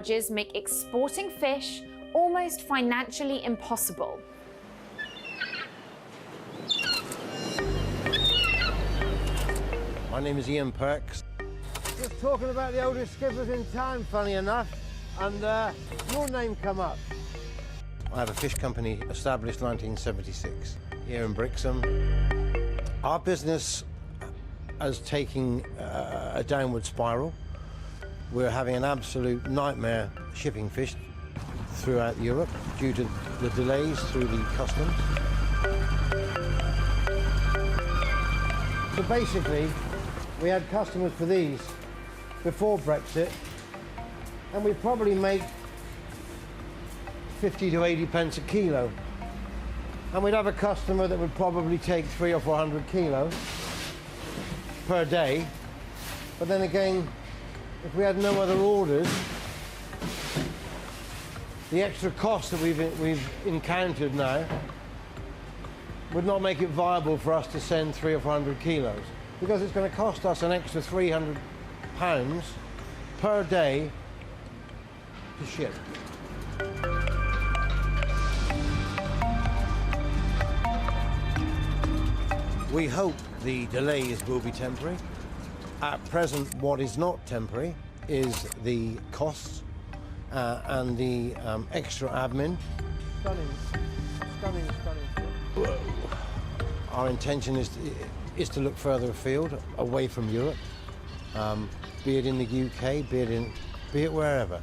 Judges make exporting fish almost financially impossible. My name is Ian Perks. Just talking about the oldest skippers in town, funny enough, and your name come up. I have a fish company established 1976 here in Brixham. Our business is taking a downward spiral. We're having an absolute nightmare shipping fish throughout Europe due to the delays through the customs. So basically, we had customers for these before Brexit, and we probably make 50 to 80 pence a kilo. And we'd have a customer that would probably take 300 or 400 kilos per day. But then again, if we had no other orders, the extra cost that we've encountered now would not make it viable for us to send 300 or 400 kilos, because it's going to cost us an extra £300 per day to ship. We hope the delays will be temporary. At present, what is not temporary is the costs and the extra admin. Stunning. Our intention is to look further afield, away from Europe, be it in the UK, be it wherever.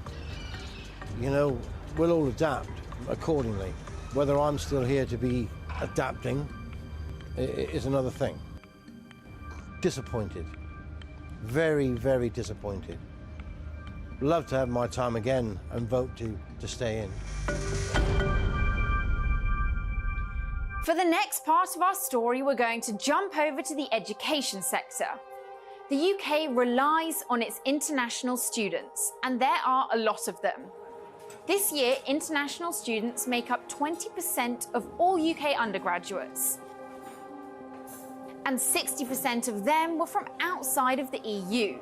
You know, we'll all adapt accordingly. Whether I'm still here to be adapting is another thing. Disappointed. Very, very disappointed. Love to have my time again and vote to stay in. For the next part of our story, we're going to jump over to the education sector. The UK relies on its international students, and there are a lot of them. This year, international students make up 20% of all UK undergraduates, and 60% of them were from outside of the EU.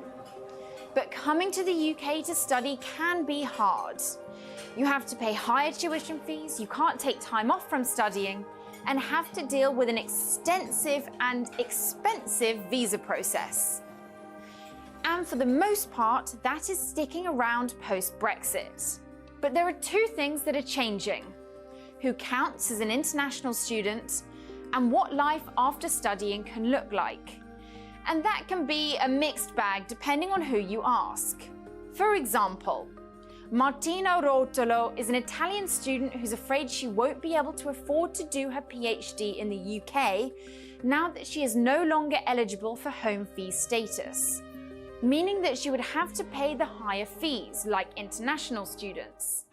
But coming to the UK to study can be hard. You have to pay higher tuition fees, you can't take time off from studying, and have to deal with an extensive and expensive visa process. And for the most part, that is sticking around post-Brexit. But there are two things that are changing: who counts as an international student, and what life after studying can look like. And that can be a mixed bag depending on who you ask. For example, Martina Rotolo is an Italian student who's afraid she won't be able to afford to do her PhD in the UK now that she is no longer eligible for home fee status, meaning that she would have to pay the higher fees like international students.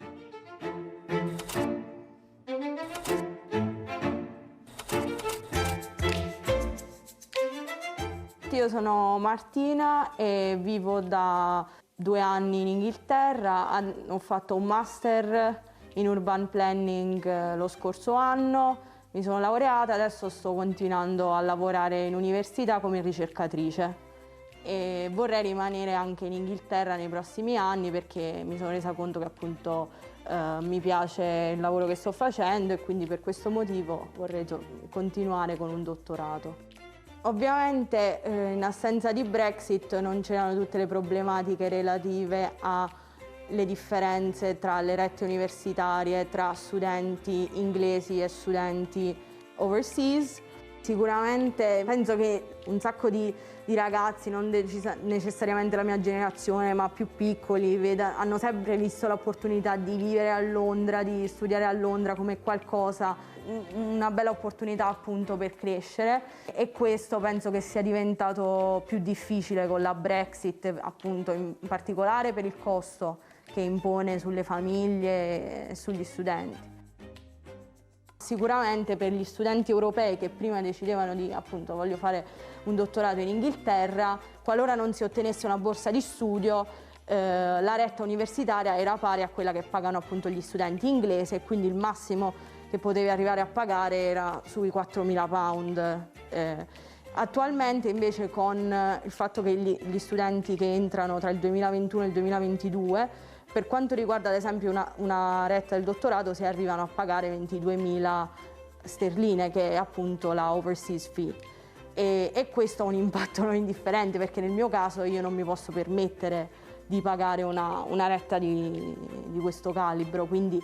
Io sono Martina e vivo da 2 anni in Inghilterra. Ho fatto un master in urban planning lo scorso anno, mi sono laureata, adesso sto continuando a lavorare in università come ricercatrice e vorrei rimanere anche in Inghilterra nei prossimi anni perché mi sono resa conto che appunto mi piace il lavoro che sto facendo e quindi per questo motivo vorrei continuare con un dottorato. Ovviamente in assenza di Brexit non c'erano tutte le problematiche relative alle differenze tra le rette universitarie, tra studenti inglesi e studenti overseas. Sicuramente penso che un sacco di ragazzi, non necessariamente la mia generazione, ma più piccoli, hanno sempre visto l'opportunità di vivere a Londra, di studiare a Londra come qualcosa, una bella opportunità appunto per crescere, e questo penso che sia diventato più difficile con la Brexit, appunto in particolare per il costo che impone sulle famiglie e sugli studenti. Sicuramente per gli studenti europei che prima decidevano di, appunto, voglio fare un dottorato in Inghilterra, qualora non si ottenesse una borsa di studio, la retta universitaria era pari a quella che pagano appunto gli studenti inglesi, e quindi il massimo che potevi arrivare a pagare era sui £4.000. Attualmente invece, con il fatto che gli studenti che entrano tra il 2021 e il 2022 Per quanto riguarda ad esempio una retta del dottorato, si arrivano a pagare 22.000 sterline, che è appunto la overseas fee. E questo ha un impatto non indifferente, perché nel mio caso io non mi posso permettere di pagare una retta di questo calibro, quindi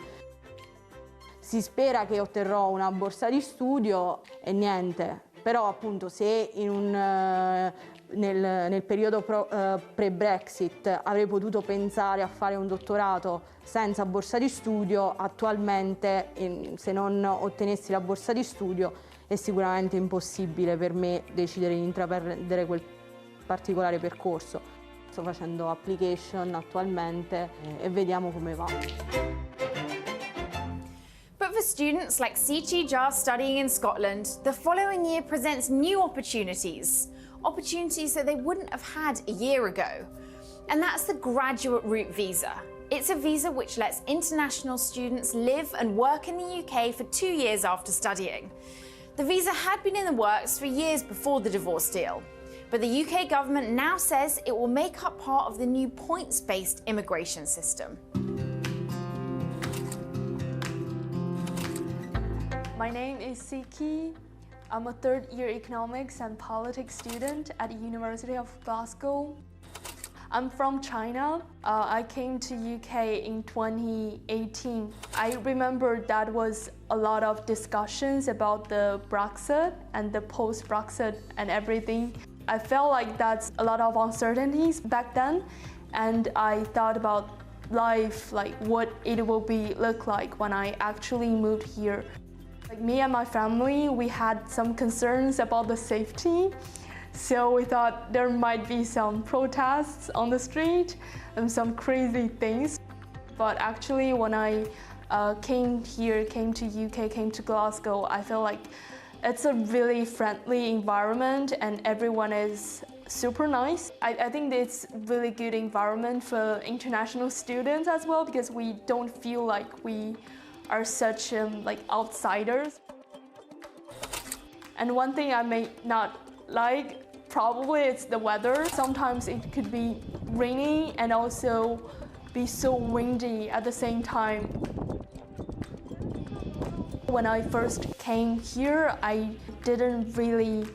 si spera che otterrò una borsa di studio e niente, però appunto se nel periodo pre-Brexit avrei potuto pensare a fare un dottorato senza borsa di studio, attualmente se non ottenessi la borsa di studio è sicuramente impossibile per me decidere di intraprendere quel particolare percorso. Sto facendo application attualmente e vediamo come va. But for students like CGTN studying in Scotland, the following year presents new opportunities that they wouldn't have had a year ago. And that's the graduate route visa. It's a visa which lets international students live and work in the UK for 2 years after studying. The visa had been in the works for years before the divorce deal, but the UK government now says it will make up part of the new points-based immigration system. My name is Siki. I'm a third-year economics and politics student at the University of Glasgow. I'm from China. I came to UK in 2018. I remember that was a lot of discussions about the Brexit and the post-Brexit and everything. I felt like that's a lot of uncertainties back then, and I thought about life, like what it will look like when I actually moved here. Like me and my family, we had some concerns about the safety. So we thought there might be some protests on the street and some crazy things. But actually when I came to UK, came to Glasgow, I feel like it's a really friendly environment and everyone is super nice. I think it's a really good environment for international students as well, because we don't feel like we are such like outsiders. And one thing I may not like, probably it's the weather. Sometimes it could be rainy and also be so windy at the same time. When I first came here, I didn't really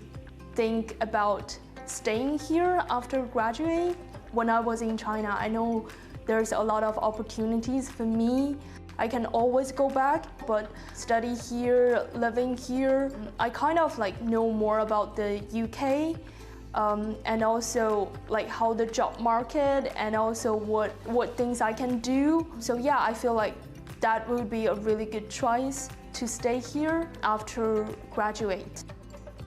think about staying here after graduating. When I was in China, I know there's a lot of opportunities for me. I can always go back, but study here, living here, I kind of like know more about the UK and also like how the job market and also what things I can do. So yeah, I feel like that would be a really good choice to stay here after graduate.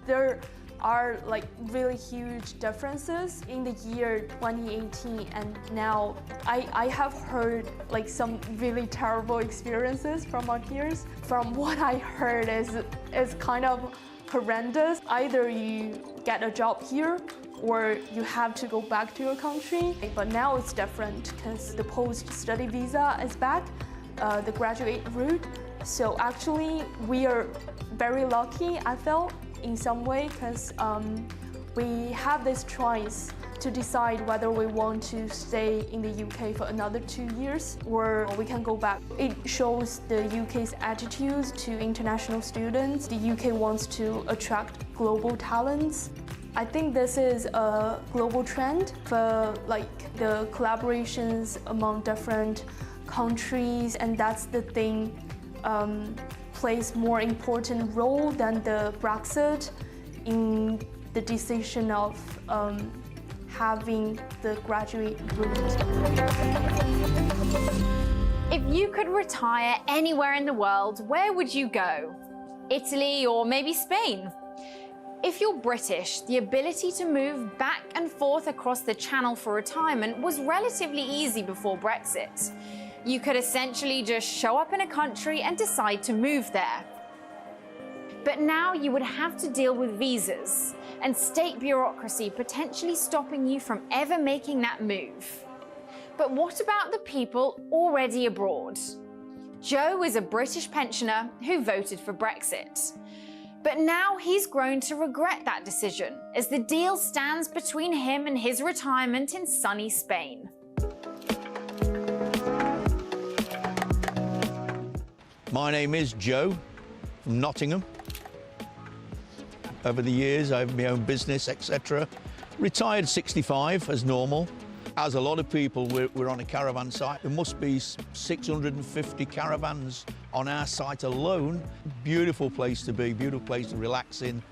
There are like really huge differences in the year 2018 and now. I have heard like some really terrible experiences from my peers. From what I heard is kind of horrendous. Either you get a job here or you have to go back to your country. But now it's different because the post-study visa is back, the graduate route. So actually we are very lucky, I felt, in some way, because we have this choice to decide whether we want to stay in the UK for another 2 years or we can go back. It shows the UK's attitudes to international students. The UK wants to attract global talents. I think this is a global trend for like the collaborations among different countries, and that's the thing plays more important role than the Brexit in the decision of having the graduate route. If you could retire anywhere in the world, where would you go? Italy or maybe Spain? If you're British, the ability to move back and forth across the Channel for retirement was relatively easy before Brexit. You could essentially just show up in a country and decide to move there. But now you would have to deal with visas and state bureaucracy potentially stopping you from ever making that move. But what about the people already abroad? Joe is a British pensioner who voted for Brexit. But now he's grown to regret that decision as the deal stands between him and his retirement in sunny Spain. My name is Joe from Nottingham. Over the years, I have my own business, etc. Retired 65 as normal. As a lot of people, we're on a caravan site. There must be 650 caravans on our site alone. Beautiful place to be, beautiful place to relax in.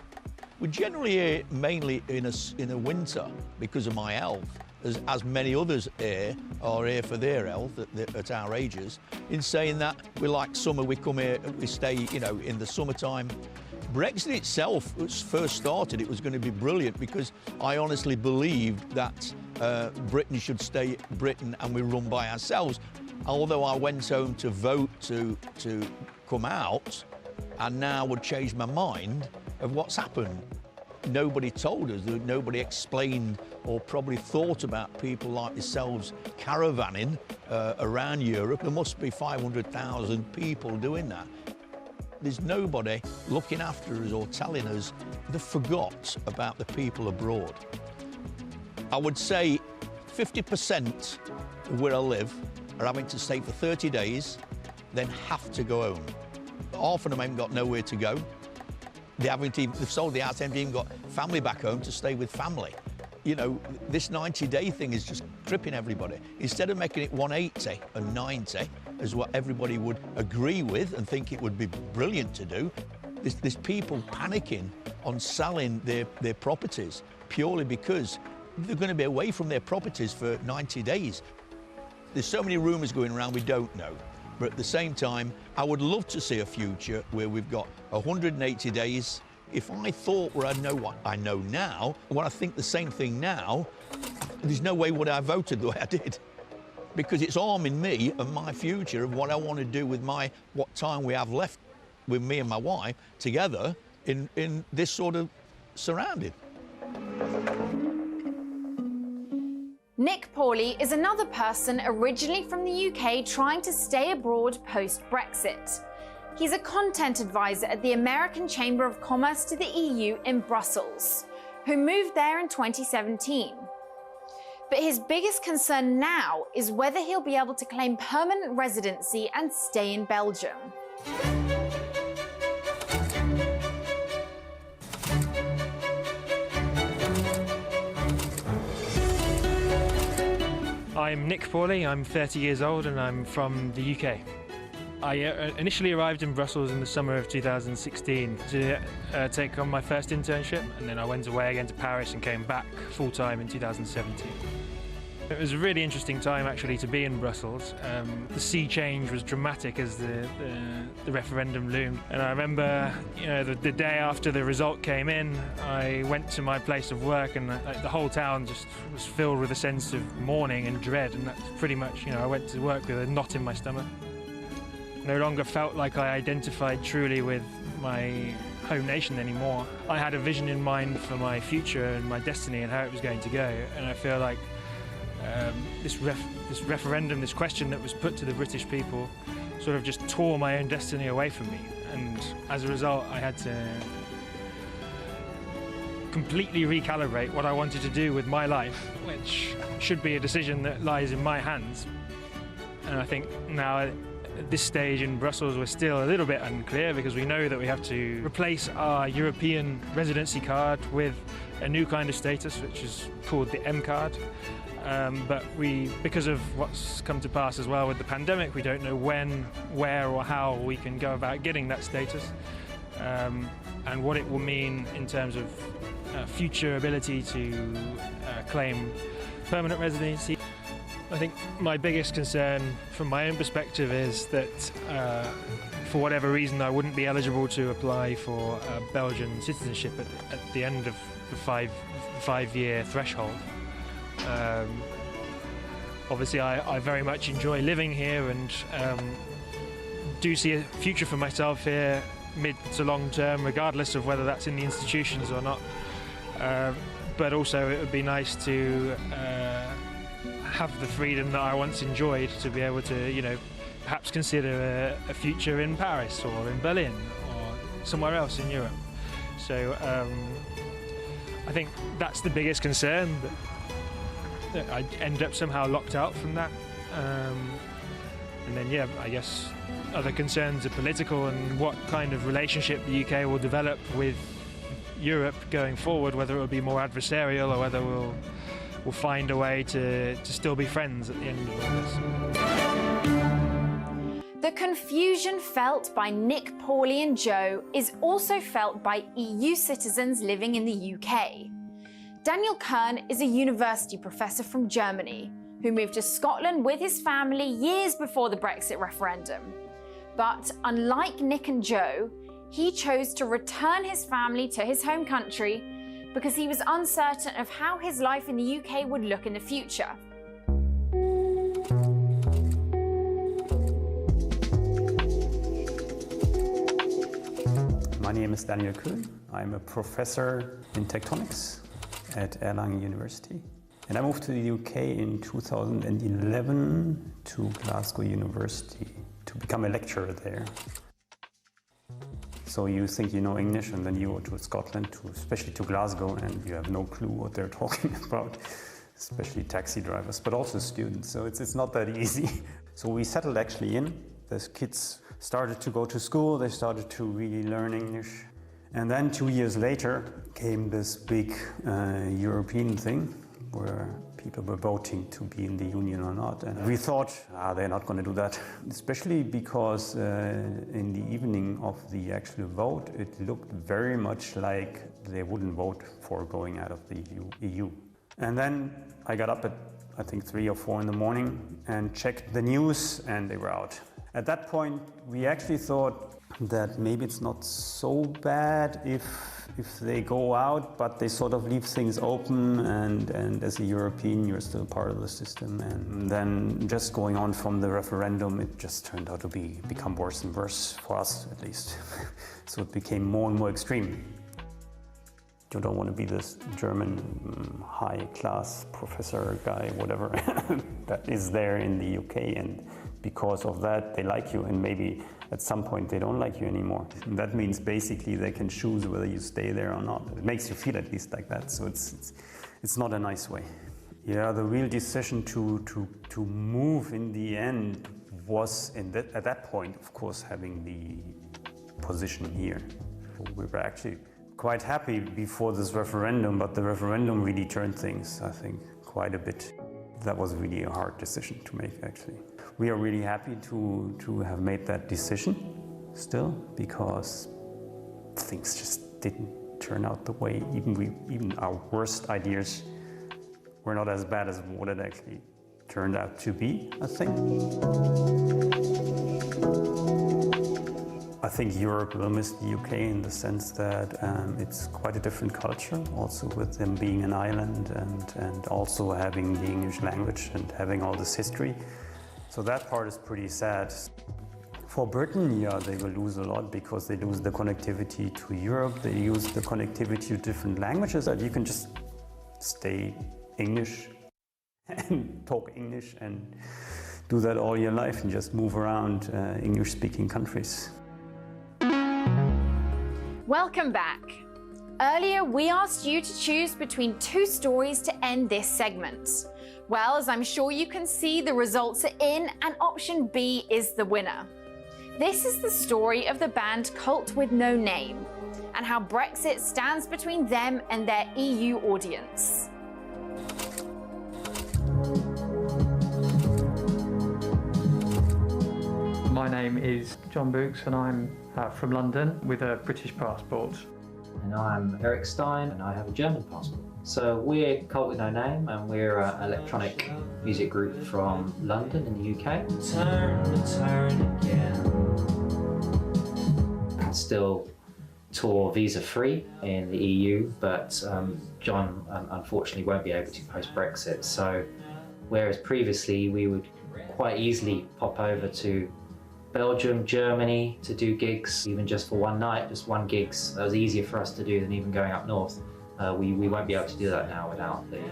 We're generally here mainly in the winter because of my health, as many others here are here for their health at our ages. In saying that, we like summer, we come here, we stay, you know, in the summertime. Brexit itself, when it first started, it was going to be brilliant because I honestly believed that Britain should stay Britain and we run by ourselves. Although I went home to vote to come out, and now would change my mind of what's happened. Nobody told us, nobody explained or probably thought about people like yourselves caravanning around Europe. There must be 500,000 people doing that. There's nobody looking after us or telling us. They forgot about the people abroad. I would say 50% of where I live are having to stay for 30 days, then have to go home. Half of them haven't got nowhere to go. They've sold the house, they haven't even got family back home to stay with family. You know, this 90-day thing is just tripping everybody. Instead of making it 180 and 90, as what everybody would agree with and think it would be brilliant to do, there's people panicking on selling their properties purely because they're going to be away from their properties for 90 days. There's so many rumours going around we don't know. But at the same time, I would love to see a future where we've got 180 days. If I thought where I know what I know now, when I think the same thing now, there's no way would I have voted the way I did. Because it's harming me and my future of what I want to do with what time we have left with me and my wife together in this sort of surrounding. Nick Pawley is another person originally from the UK trying to stay abroad post-Brexit. He's a content advisor at the American Chamber of Commerce to the EU in Brussels, who moved there in 2017. But his biggest concern now is whether he'll be able to claim permanent residency and stay in Belgium. I'm Nick Pawley, I'm 30 years old and I'm from the UK. I initially arrived in Brussels in the summer of 2016 to take on my first internship, and then I went away again to Paris and came back full-time in 2017. It was a really interesting time actually to be in Brussels. The sea change was dramatic as the referendum loomed, and I remember, you know, the day after the result came in, I went to my place of work, and the whole town just was filled with a sense of mourning and dread, and that's pretty much, you know, I went to work with a knot in my stomach. No longer felt like I identified truly with my home nation anymore. I had a vision in mind for my future and my destiny and how it was going to go, and I feel like this referendum, this question that was put to the British people, sort of just tore my own destiny away from me. And as a result, I had to completely recalibrate what I wanted to do with my life, which should be a decision that lies in my hands. And I think now at this stage in Brussels, we're still a little bit unclear because we know that we have to replace our European residency card with a new kind of status, which is called the M card. But because of what's come to pass as well with the pandemic, we don't know when, where or how we can go about getting that status, and what it will mean in terms of future ability to claim permanent residency. I think my biggest concern from my own perspective is that for whatever reason I wouldn't be eligible to apply for Belgian citizenship at the end of the five-year threshold. Obviously I very much enjoy living here and do see a future for myself here mid to long term, regardless of whether that's in the institutions or not. But also it would be nice to have the freedom that I once enjoyed to be able to, you know, perhaps consider a future in Paris or in Berlin or somewhere else in Europe. So I think that's the biggest concern, that I end up somehow locked out from that. And then, yeah, I guess other concerns are political and what kind of relationship the UK will develop with Europe going forward, whether it will be more adversarial or whether we'll find a way to still be friends at the end of all this. The confusion felt by Nick, Paulie and Joe is also felt by EU citizens living in the UK. Daniel Kern is a university professor from Germany who moved to Scotland with his family years before the Brexit referendum. But unlike Nick and Joe, he chose to return his family to his home country because he was uncertain of how his life in the UK would look in the future. My name is Daniel Cullen. I'm a professor in tectonics at Erlangen University. And I moved to the UK in 2011 to Glasgow University to become a lecturer there. So you think you know English and then you go to Scotland, especially to Glasgow, and you have no clue what they're talking about, especially taxi drivers, but also students. So it's not that easy. So we settled actually in. The kids started to go to school, they started to really learn English. And then 2 years later came this big European thing where people were voting to be in the Union or not. And we thought, they're not going to do that. Especially because in the evening of the actual vote, it looked very much like they wouldn't vote for going out of the EU. And then I got up at, I think, 3 or 4 in the morning and checked the news, and they were out. At that point, we actually thought that maybe it's not so bad if they go out, but they sort of leave things open, and as a European, you're still part of the system. And then just going on from the referendum, it just turned out to become worse and worse, for us at least. So it became more and more extreme. You don't want to be this German high-class professor guy, whatever, that is there in the UK, and because of that, they like you, and maybe at some point they don't like you anymore. And that means basically they can choose whether you stay there or not. It makes you feel at least like that, so it's not a nice way. Yeah, the real decision to move in the end was, at that point, of course, having the position here. We were actually quite happy before this referendum, but the referendum really turned things, I think, quite a bit. That was really a hard decision to make, actually. We are really happy to have made that decision still, because things just didn't turn out the way, even our worst ideas were not as bad as what it actually turned out to be, I think. I think Europe will miss the UK in the sense that it's quite a different culture, also with them being an island and also having the English language and having all this history. So that part is pretty sad. For Britain, yeah, they will lose a lot because they lose the connectivity to Europe, they use the connectivity to different languages, and you can just stay English and talk English and do that all your life and just move around English-speaking countries. Welcome back. Earlier, we asked you to choose between 2 stories to end this segment. Well, as I'm sure you can see, the results are in, and option B is the winner. This is the story of the band Cult with No Name, and how Brexit stands between them and their EU audience. My name is John Books, and I'm from London with a British passport. And I'm Eric Stein, and I have a German passport. So we're Cult with No Name, and we're an electronic music group from London in the UK. Turn again. Still tour visa-free in the EU, but John unfortunately won't be able to post-Brexit. So whereas previously we would quite easily pop over to Belgium, Germany to do gigs, even just for one night, just one gigs. That was easier for us to do than even going up north. We won't be able to do that now without the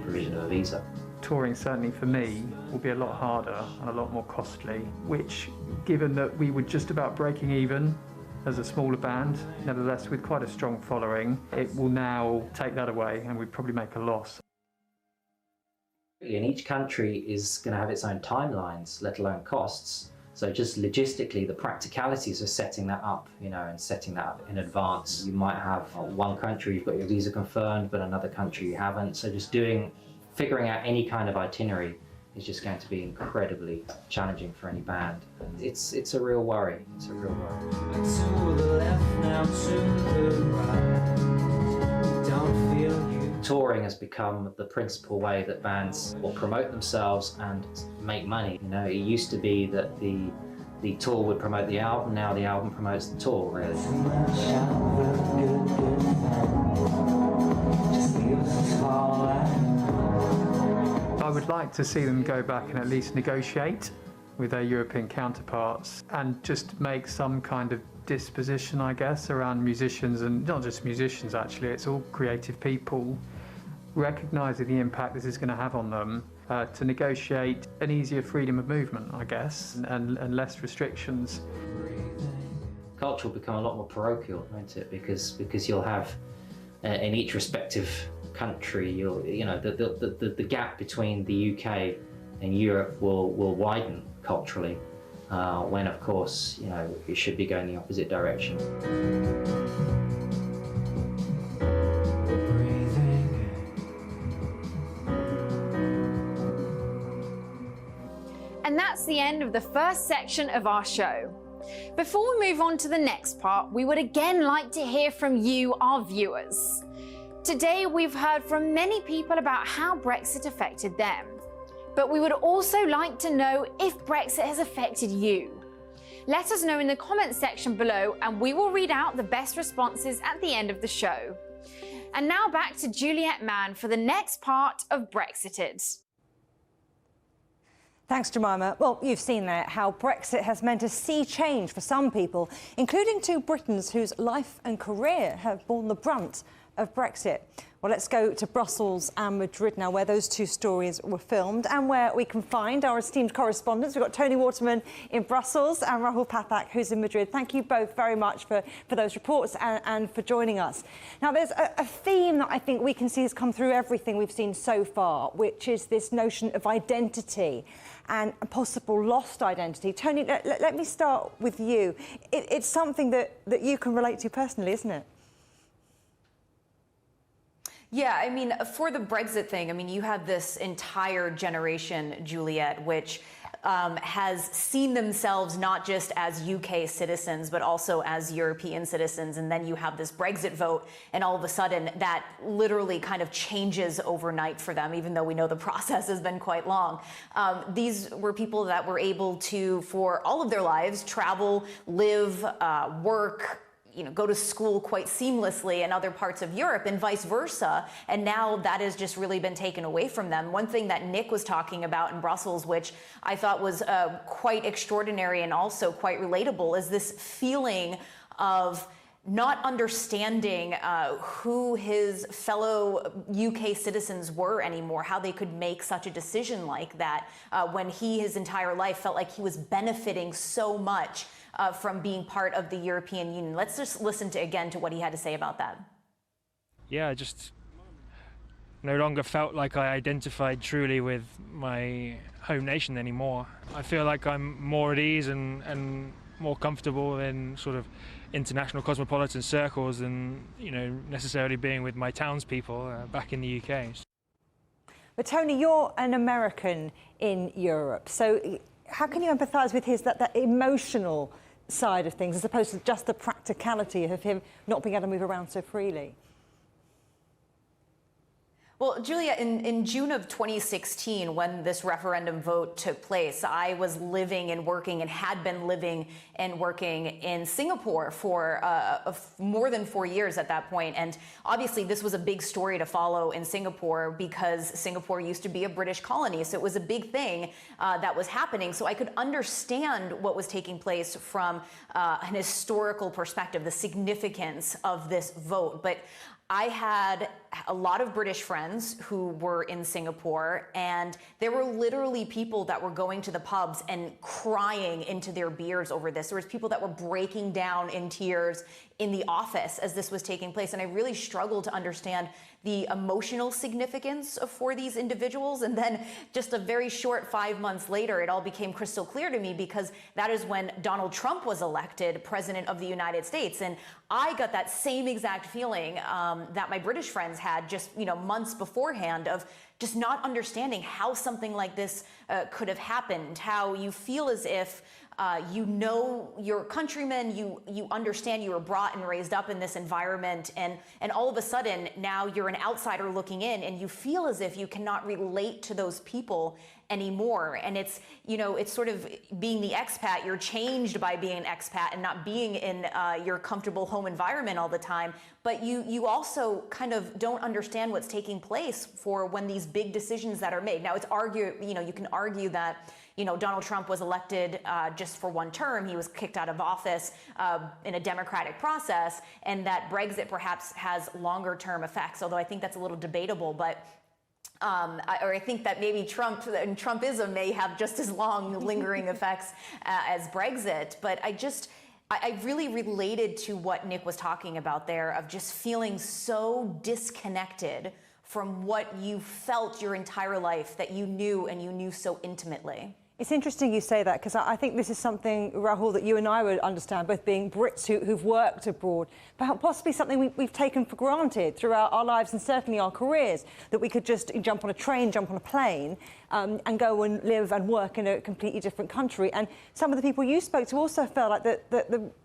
provision of a visa. Touring, certainly for me, will be a lot harder and a lot more costly, which, given that we were just about breaking even as a smaller band, nevertheless with quite a strong following, it will now take that away and we'd probably make a loss. And each country is going to have its own timelines, let alone costs. So just logistically, the practicalities of setting that up, and setting that up in advance. You might have one country, you've got your visa confirmed, but another country you haven't. So just figuring out any kind of itinerary is just going to be incredibly challenging for any band. And it's a real worry. It's a real worry. To the left, now to the right. Don't feel you. Touring has become the principal way that bands will promote themselves and make money. It used to be that the tour would promote the album, now the album promotes the tour, really. I would like to see them go back and at least negotiate with their European counterparts and just make some kind of disposition, I guess, around musicians, and not just musicians actually, it's all creative people, recognising the impact this is going to have on them, to negotiate an easier freedom of movement, I guess, and less restrictions. Culture will become a lot more parochial, won't it? Because you'll have in each respective country, the gap between the UK and Europe will widen culturally, when of course, it should be going the opposite direction. And that's the end of the first section of our show. Before we move on to the next part, we would again like to hear from you, our viewers. Today, we've heard from many people about how Brexit affected them. But we would also like to know if Brexit has affected you. Let us know in the comments section below, and we will read out the best responses at the end of the show. And now back to Juliet Mann for the next part of Brexited. Thanks, Jemima. Well, you've seen there how Brexit has meant a sea change for some people, including two Britons whose life and career have borne the brunt of Brexit. Well, let's go to Brussels and Madrid now, where those two stories were filmed and where we can find our esteemed correspondents. We've got Toni Waterman in Brussels and Rahul Pathak, who's in Madrid. Thank you both very much for those reports and for joining us. Now, there's a theme that I think we can see has come through everything we've seen so far, which is this notion of identity and a possible lost identity. Toni, let me start with you. It's something that you can relate to personally, isn't it? Yeah, I mean, for the Brexit thing, I mean, you have this entire generation, Juliet, which has seen themselves not just as UK citizens, but also as European citizens. And then you have this Brexit vote, and all of a sudden that literally kind of changes overnight for them, even though we know the process has been quite long. These were people that were able to, for all of their lives, travel, live, work, go to school quite seamlessly in other parts of Europe and vice versa. And now that has just really been taken away from them. One thing that Nick was talking about in Brussels, which I thought was quite extraordinary and also quite relatable, is this feeling of not understanding who his fellow UK citizens were anymore, how they could make such a decision like that when he, his entire life, felt like he was benefiting so much from being part of the European Union. Let's just listen again to what he had to say about that. Yeah, I just no longer felt like I identified truly with my home nation anymore. I feel like I'm more at ease and more comfortable in sort of international cosmopolitan circles than, necessarily being with my townspeople back in the UK. But Toni, you're an American in Europe, so how can you empathise with that emotional side of things as opposed to just the practicality of him not being able to move around so freely? Well, Julia, in June of 2016, when this referendum vote took place, I was living and working and had been living and working in Singapore for more than 4 years at that point. And obviously, this was a big story to follow in Singapore because Singapore used to be a British colony. So it was a big thing that was happening. So I could understand what was taking place from an historical perspective, the significance of this vote. But I had a lot of British friends who were in Singapore, and there were literally people that were going to the pubs and crying into their beers over this. There was people that were breaking down in tears in the office as this was taking place, and I really struggled to understand the emotional significance for these individuals. And then just a very short 5 months later, it all became crystal clear to me, because that is when Donald Trump was elected president of the United States. And I got that same exact feeling that my British friends had just, months beforehand, of just not understanding how something like this could have happened, how you feel as if your countrymen, you understand you were brought and raised up in this environment, and all of a sudden now you're an outsider looking in, and you feel as if you cannot relate to those people anymore. And it's, it's sort of being the expat. You're changed by being an expat and not being in your comfortable home environment all the time. But you also kind of don't understand what's taking place for when these big decisions that are made. Now, you can argue that Donald Trump was elected just for one term. He was kicked out of office in a democratic process, and that Brexit perhaps has longer term effects, although I think that's a little debatable. But I think that maybe Trumpism may have just as long lingering effects as Brexit. But I really related to what Nick was talking about there, of just feeling so disconnected from what you felt your entire life, that you knew so intimately. It's interesting you say that, because I think this is something, Rahul, that you and I would understand, both being Brits who've worked abroad, but possibly something we've taken for granted throughout our lives and certainly our careers, that we could just jump on a train, jump on a plane and go and live and work in a completely different country. And some of the people you spoke to also felt like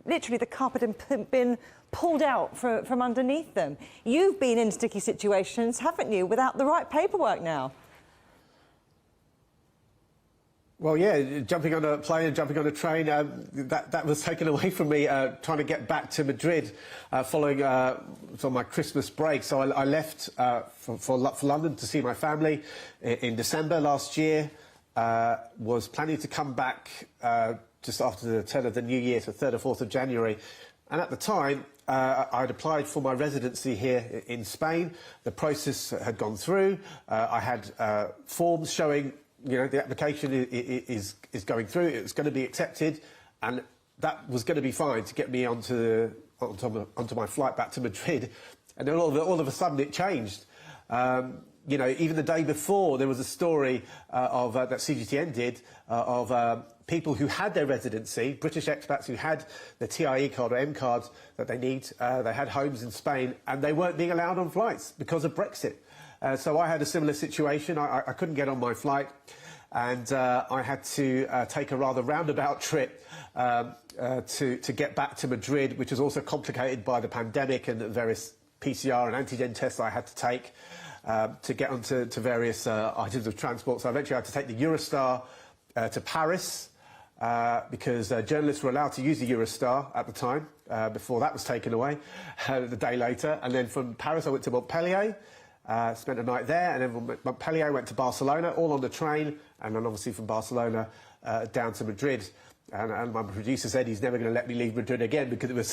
literally the carpet had been pulled out from underneath them. You've been in sticky situations, haven't you, without the right paperwork now? Well, yeah, jumping on a plane and jumping on a train, that was taken away from me trying to get back to Madrid following my Christmas break. So I left for London to see my family in December last year. Was planning to come back just after the turn of the new year, so 3rd or 4th of January. And at the time, I'd applied for my residency here in Spain. The process had gone through. I had forms showing the application is going through, it's going to be accepted, and that was going to be fine to get me onto my flight back to Madrid. And then all of a sudden it changed. Even the day before, there was a story that CGTN did of people who had their residency, British expats who had the TIE card or M cards that they need. They had homes in Spain, and they weren't being allowed on flights because of Brexit. So I had a similar situation. I couldn't get on my flight, and I had to take a rather roundabout trip to get back to Madrid, which was also complicated by the pandemic and the various PCR and antigen tests I had to take to get onto various items of transport. So eventually I had to take the Eurostar to Paris because journalists were allowed to use the Eurostar at the time before that was taken away the day later. And then from Paris I went to Montpellier. Spent a night there, and then from Montpellier went to Barcelona, all on the train, and then obviously from Barcelona down to Madrid. And my producer said he's never going to let me leave Madrid again because it was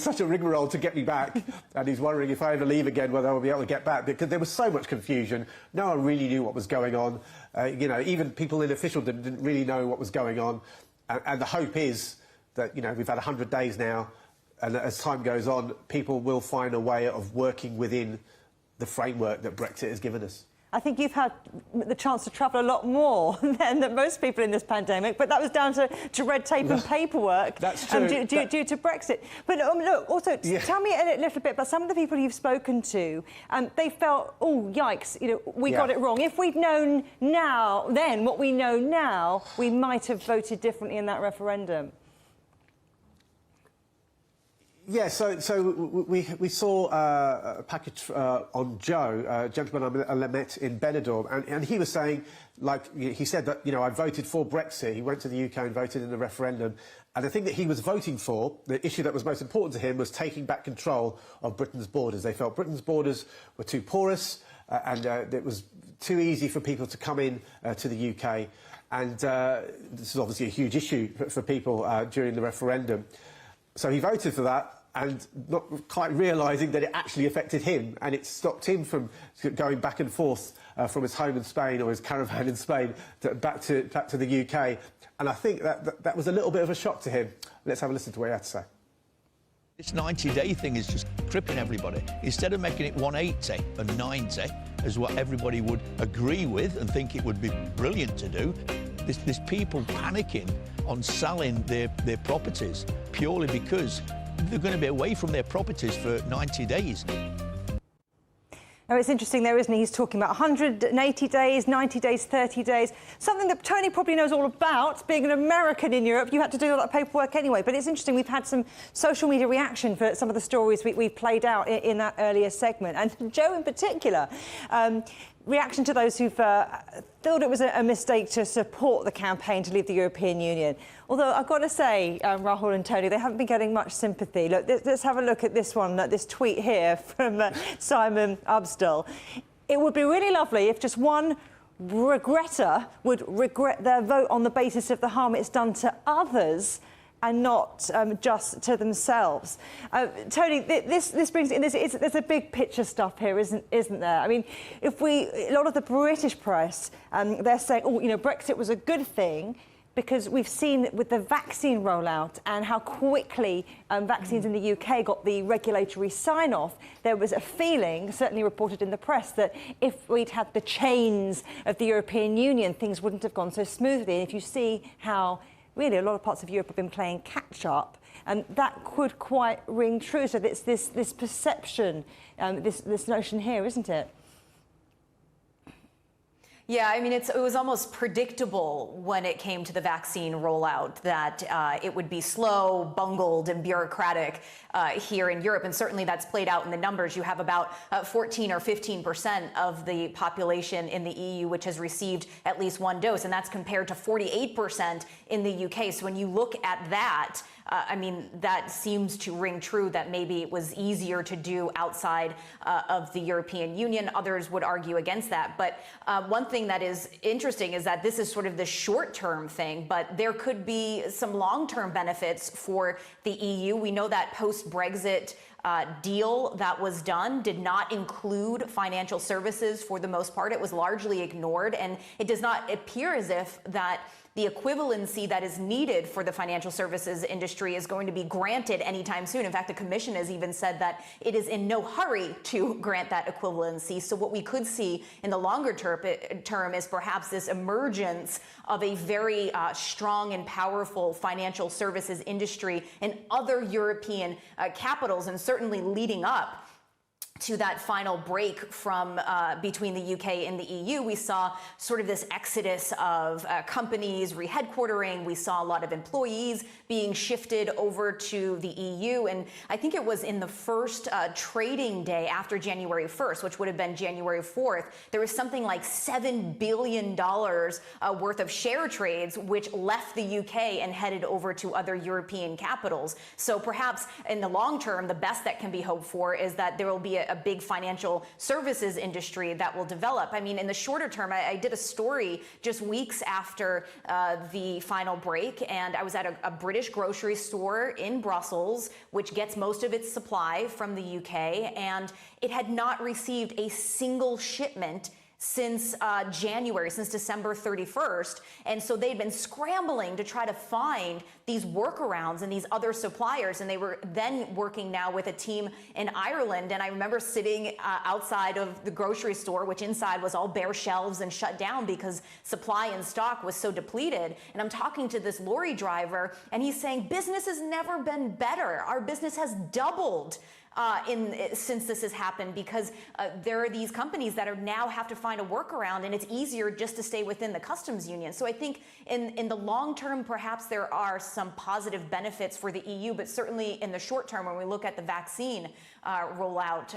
such a rigmarole to get me back, and he's wondering if I ever leave again whether I'll be able to get back, because there was so much confusion. No one really knew what was going on. Even people in officialdom didn't really know what was going on. And the hope is that we've had 100 days now, and as time goes on, people will find a way of working within the framework that Brexit has given us. I think you've had the chance to travel a lot more than most people in this pandemic, but that was down to red tape and paperwork. That's true. Due to Brexit. But look, also, tell me a little bit about some of the people you've spoken to. They felt, oh, yikes, we got it wrong. If we'd known then what we know now, we might have voted differently in that referendum. Yeah, so we saw a package on Joe, a gentleman I met in Benidorm, and he was saying, he said that, I voted for Brexit. He went to the UK and voted in the referendum. And the thing that he was voting for, the issue that was most important to him, was taking back control of Britain's borders. They felt Britain's borders were too porous and it was too easy for people to come in to the UK. And this is obviously a huge issue for people during the referendum. So he voted for that, and not quite realising that it actually affected him, and it stopped him from going back and forth from his home in Spain or his caravan in Spain back to the UK. And I think that was a little bit of a shock to him. Let's have a listen to what he had to say. This 90-day thing is just crippling everybody. Instead of making it 180 and 90, as what everybody would agree with and think it would be brilliant to do, there's people panicking on selling their properties purely because they're going to be away from their properties for 90 days. Now, it's interesting there, isn't it? He's talking about 180 days, 90 days, 30 days, something that Tony probably knows all about. Being an American in Europe, you had to do all that paperwork anyway. But it's interesting, we've had some social media reaction for some of the stories we've played out in that earlier segment. And Joe in particular, reaction to those who've thought it was a mistake to support the campaign to leave the European Union. Although I've got to say, Rahul and Tony, they haven't been getting much sympathy. Look, let's have a look at this one, this tweet here from Simon Ubstall. It would be really lovely if just one regretter would regret their vote on the basis of the harm it's done to others and not just to themselves. Tony, this brings in there's a big picture stuff here, isn't there? I mean, a lot of the British press, they're saying, oh, you know, Brexit was a good thing because we've seen with the vaccine rollout and how quickly vaccines in the UK got the regulatory sign-off, there was a feeling, certainly reported in the press, that if we'd had the chains of the European Union, things wouldn't have gone so smoothly. And if you see how really a lot of parts of Europe have been playing catch-up, and that could quite ring true. So it's this perception, this notion here, isn't it? Yeah, I mean, it was almost predictable when it came to the vaccine rollout that it would be slow, bungled, and bureaucratic here in Europe. And certainly that's played out in the numbers. You have about 14 or 15% of the population in the EU which has received at least one dose. And that's compared to 48% in the UK. So when you look at that, I mean, that seems to ring true that maybe it was easier to do outside of the European Union. Others would argue against that. But one thing that is interesting is that this is sort of the short-term thing, but there could be some long-term benefits for the EU. We know that post-Brexit deal that was done did not include financial services for the most part. It was largely ignored, and it does not appear as if that the equivalency that is needed for the financial services industry is going to be granted anytime soon. In fact, the Commission has even said that it is in no hurry to grant that equivalency. So what we could see in the longer term is perhaps this emergence of a very strong and powerful financial services industry in other European capitals, and certainly leading up to that final break from between the UK and the EU, we saw sort of this exodus of companies re-headquartering. We saw a lot of employees being shifted over to the EU. And I think it was in the first trading day after January 1st, which would have been January 4th, there was something like $7 billion worth of share trades, which left the UK and headed over to other European capitals. So perhaps in the long term, the best that can be hoped for is that there will be a big financial services industry that will develop. I mean, in the shorter term, I did a story just weeks after the final break, and I was at a British grocery store in Brussels, which gets most of its supply from the UK, and it had not received a single shipment since January, since December 31st. And so they'd been scrambling to try to find these workarounds and these other suppliers. And they were then working now with a team in Ireland. And I remember sitting outside of the grocery store, which inside was all bare shelves and shut down because supply and stock was so depleted. And I'm talking to this lorry driver, and he's saying, business has never been better. Our business has doubled since this has happened, because there are these companies that are now have to find a workaround, and it's easier just to stay within the customs union. So I think in the long term, perhaps there are some positive benefits for the EU, but certainly in the short term, when we look at the vaccine rollout,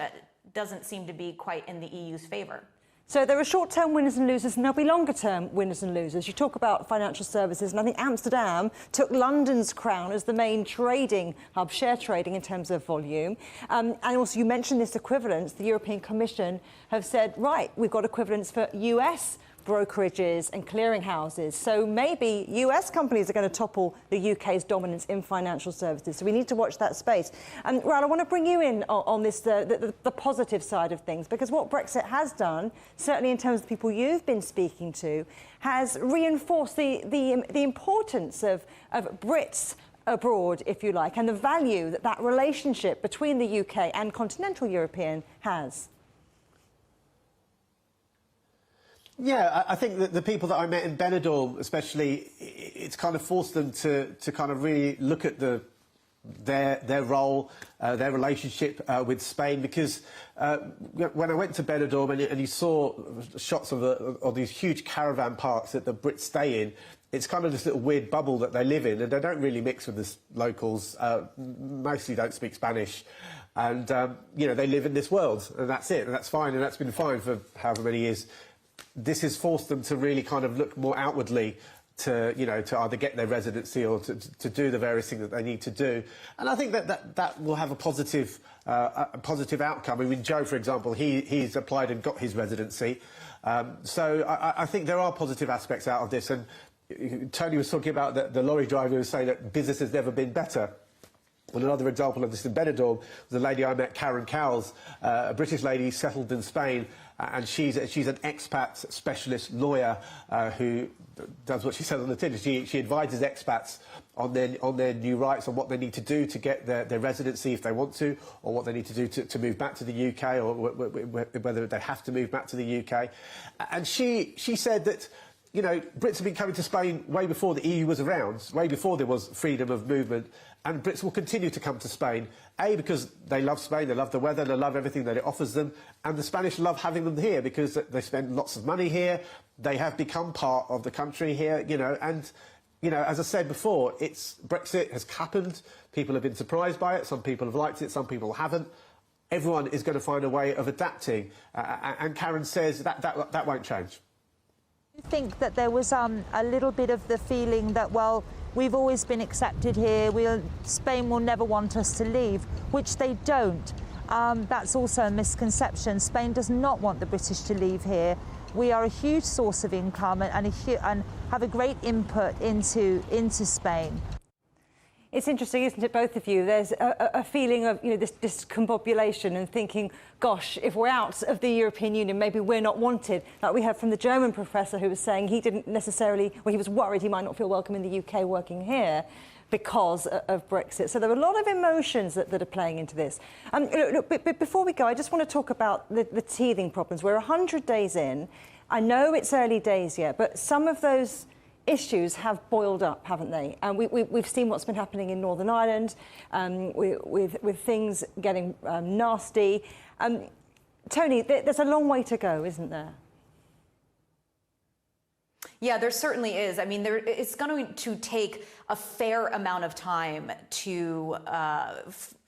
doesn't seem to be quite in the EU's favor. So there are short-term winners and losers, and there'll be longer-term winners and losers. You talk about financial services, and I think Amsterdam took London's crown as the main trading hub, share trading in terms of volume. And also you mentioned this equivalence. The European Commission have said, right, we've got equivalents for US brokerages and clearinghouses. So maybe US companies are going to topple the UK's dominance in financial services. So we need to watch that space. And Rahul, I want to bring you in on this, the positive side of things, because what Brexit has done, certainly in terms of the people you've been speaking to, has reinforced the importance of Brits abroad, if you like, and the value that that relationship between the UK and continental European has? Yeah, I think that the people that I met in Benidorm, especially, it's kind of forced them to kind of really look at their role, their relationship with Spain, because when I went to Benidorm and you saw shots of these huge caravan parks that the Brits stay in, it's kind of this little weird bubble that they live in, and they don't really mix with the locals. Mostly don't speak Spanish, and you know, they live in this world, and that's it, and that's fine, and that's been fine for however many years. This has forced them to really kind of look more outwardly to, you know, to either get their residency or to do the various things that they need to do. And I think that will have a positive outcome. I mean, Joe, for example, he's applied and got his residency. So I think there are positive aspects out of this. And Tony was talking about the lorry driver who was saying that business has never been better. And another example of this in Benidorm was the lady I met, Karen Cowles, a British lady settled in Spain, and she's an expat specialist lawyer who does what she says on the tin. She advises expats on their new rights, on what they need to do to get their residency if they want to, or what they need to do to move back to the UK, or whether they have to move back to the UK. And she said that, you know, Brits have been coming to Spain way before the EU was around, way before there was freedom of movement, and Brits will continue to come to Spain, A, because they love Spain, they love the weather, they love everything that it offers them, and the Spanish love having them here because they spend lots of money here, they have become part of the country here, you know, and, you know, as I said before, Brexit has happened, people have been surprised by it, some people have liked it, some people haven't. Everyone is going to find a way of adapting, and Karen says that won't change. I think that there was a little bit of the feeling that, well, we've always been accepted here, Spain will never want us to leave, which they don't. That's also a misconception. Spain does not want the British to leave here. We are a huge source of income and have a great input into Spain. It's interesting, isn't it, both of you? There's a feeling of, you know, this discombobulation and thinking, gosh, if we're out of the European Union, maybe we're not wanted. Like we heard from the German professor who was saying he didn't necessarily, well, he was worried he might not feel welcome in the UK working here because of Brexit. So there are a lot of emotions that are playing into this. Look, but before we go, I just want to talk about the teething problems. We're 100 days in. I know it's early days yet, but some of those issues have boiled up, haven't they? And we've seen what's been happening in Northern Ireland with things getting nasty. Toni, there's a long way to go, isn't there? Yeah, there certainly is. I mean, it's going to take a fair amount of time to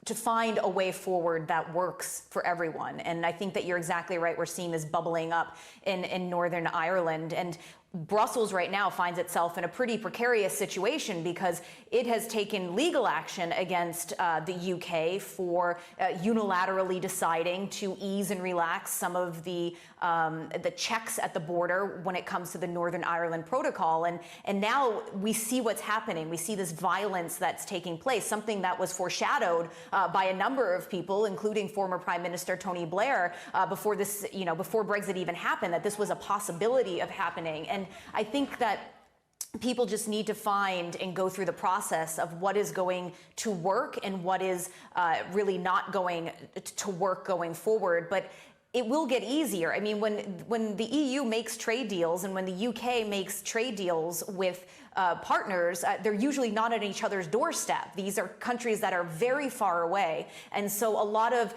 find a way forward that works for everyone. And I think that you're exactly right. We're seeing this bubbling up in Northern Ireland. And Brussels right now finds itself in a pretty precarious situation because it has taken legal action against the UK for unilaterally deciding to ease and relax some of the checks at the border when it comes to the Northern Ireland Protocol. And now we see what's happening. We see this violence that's taking place, something that was foreshadowed by a number of people, including former Prime Minister Tony Blair, before this, you know, before Brexit even happened, that this was a possibility of happening. And I think that people just need to find and go through the process of what is going to work and what is really not going to work going forward. But it will get easier. I mean, when the EU makes trade deals and when the UK makes trade deals with partners, they're usually not at each other's doorstep. These are countries that are very far away. And so a lot of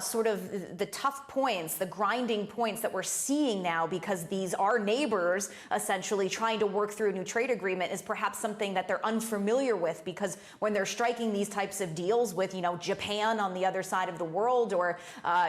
sort of the tough points, the grinding points that we're seeing now, because these are neighbors essentially trying to work through a new trade agreement, is perhaps something that they're unfamiliar with, because when they're striking these types of deals with, you know, Japan on the other side of the world, or,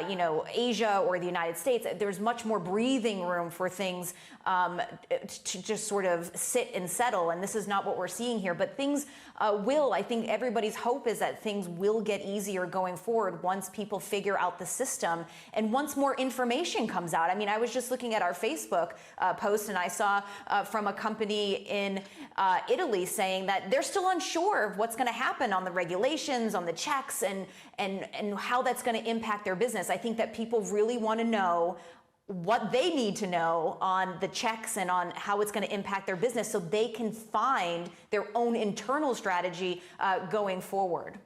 you know, Asia or the United States, there's much more breathing room for things to just sort of sit and settle. And this is not what we're seeing here, but things will. I think everybody's hope is that things will get easier going forward once people figure out the system and once more information comes out. I mean, I was just looking at our Facebook post, and I saw from a company in Italy saying that they're still unsure of what's going to happen on the regulations, on the checks, and how that's going to impact their business. I think that people really want to know what they need to know on the checks and on how it's going to impact their business so they can find their own internal strategy going forward.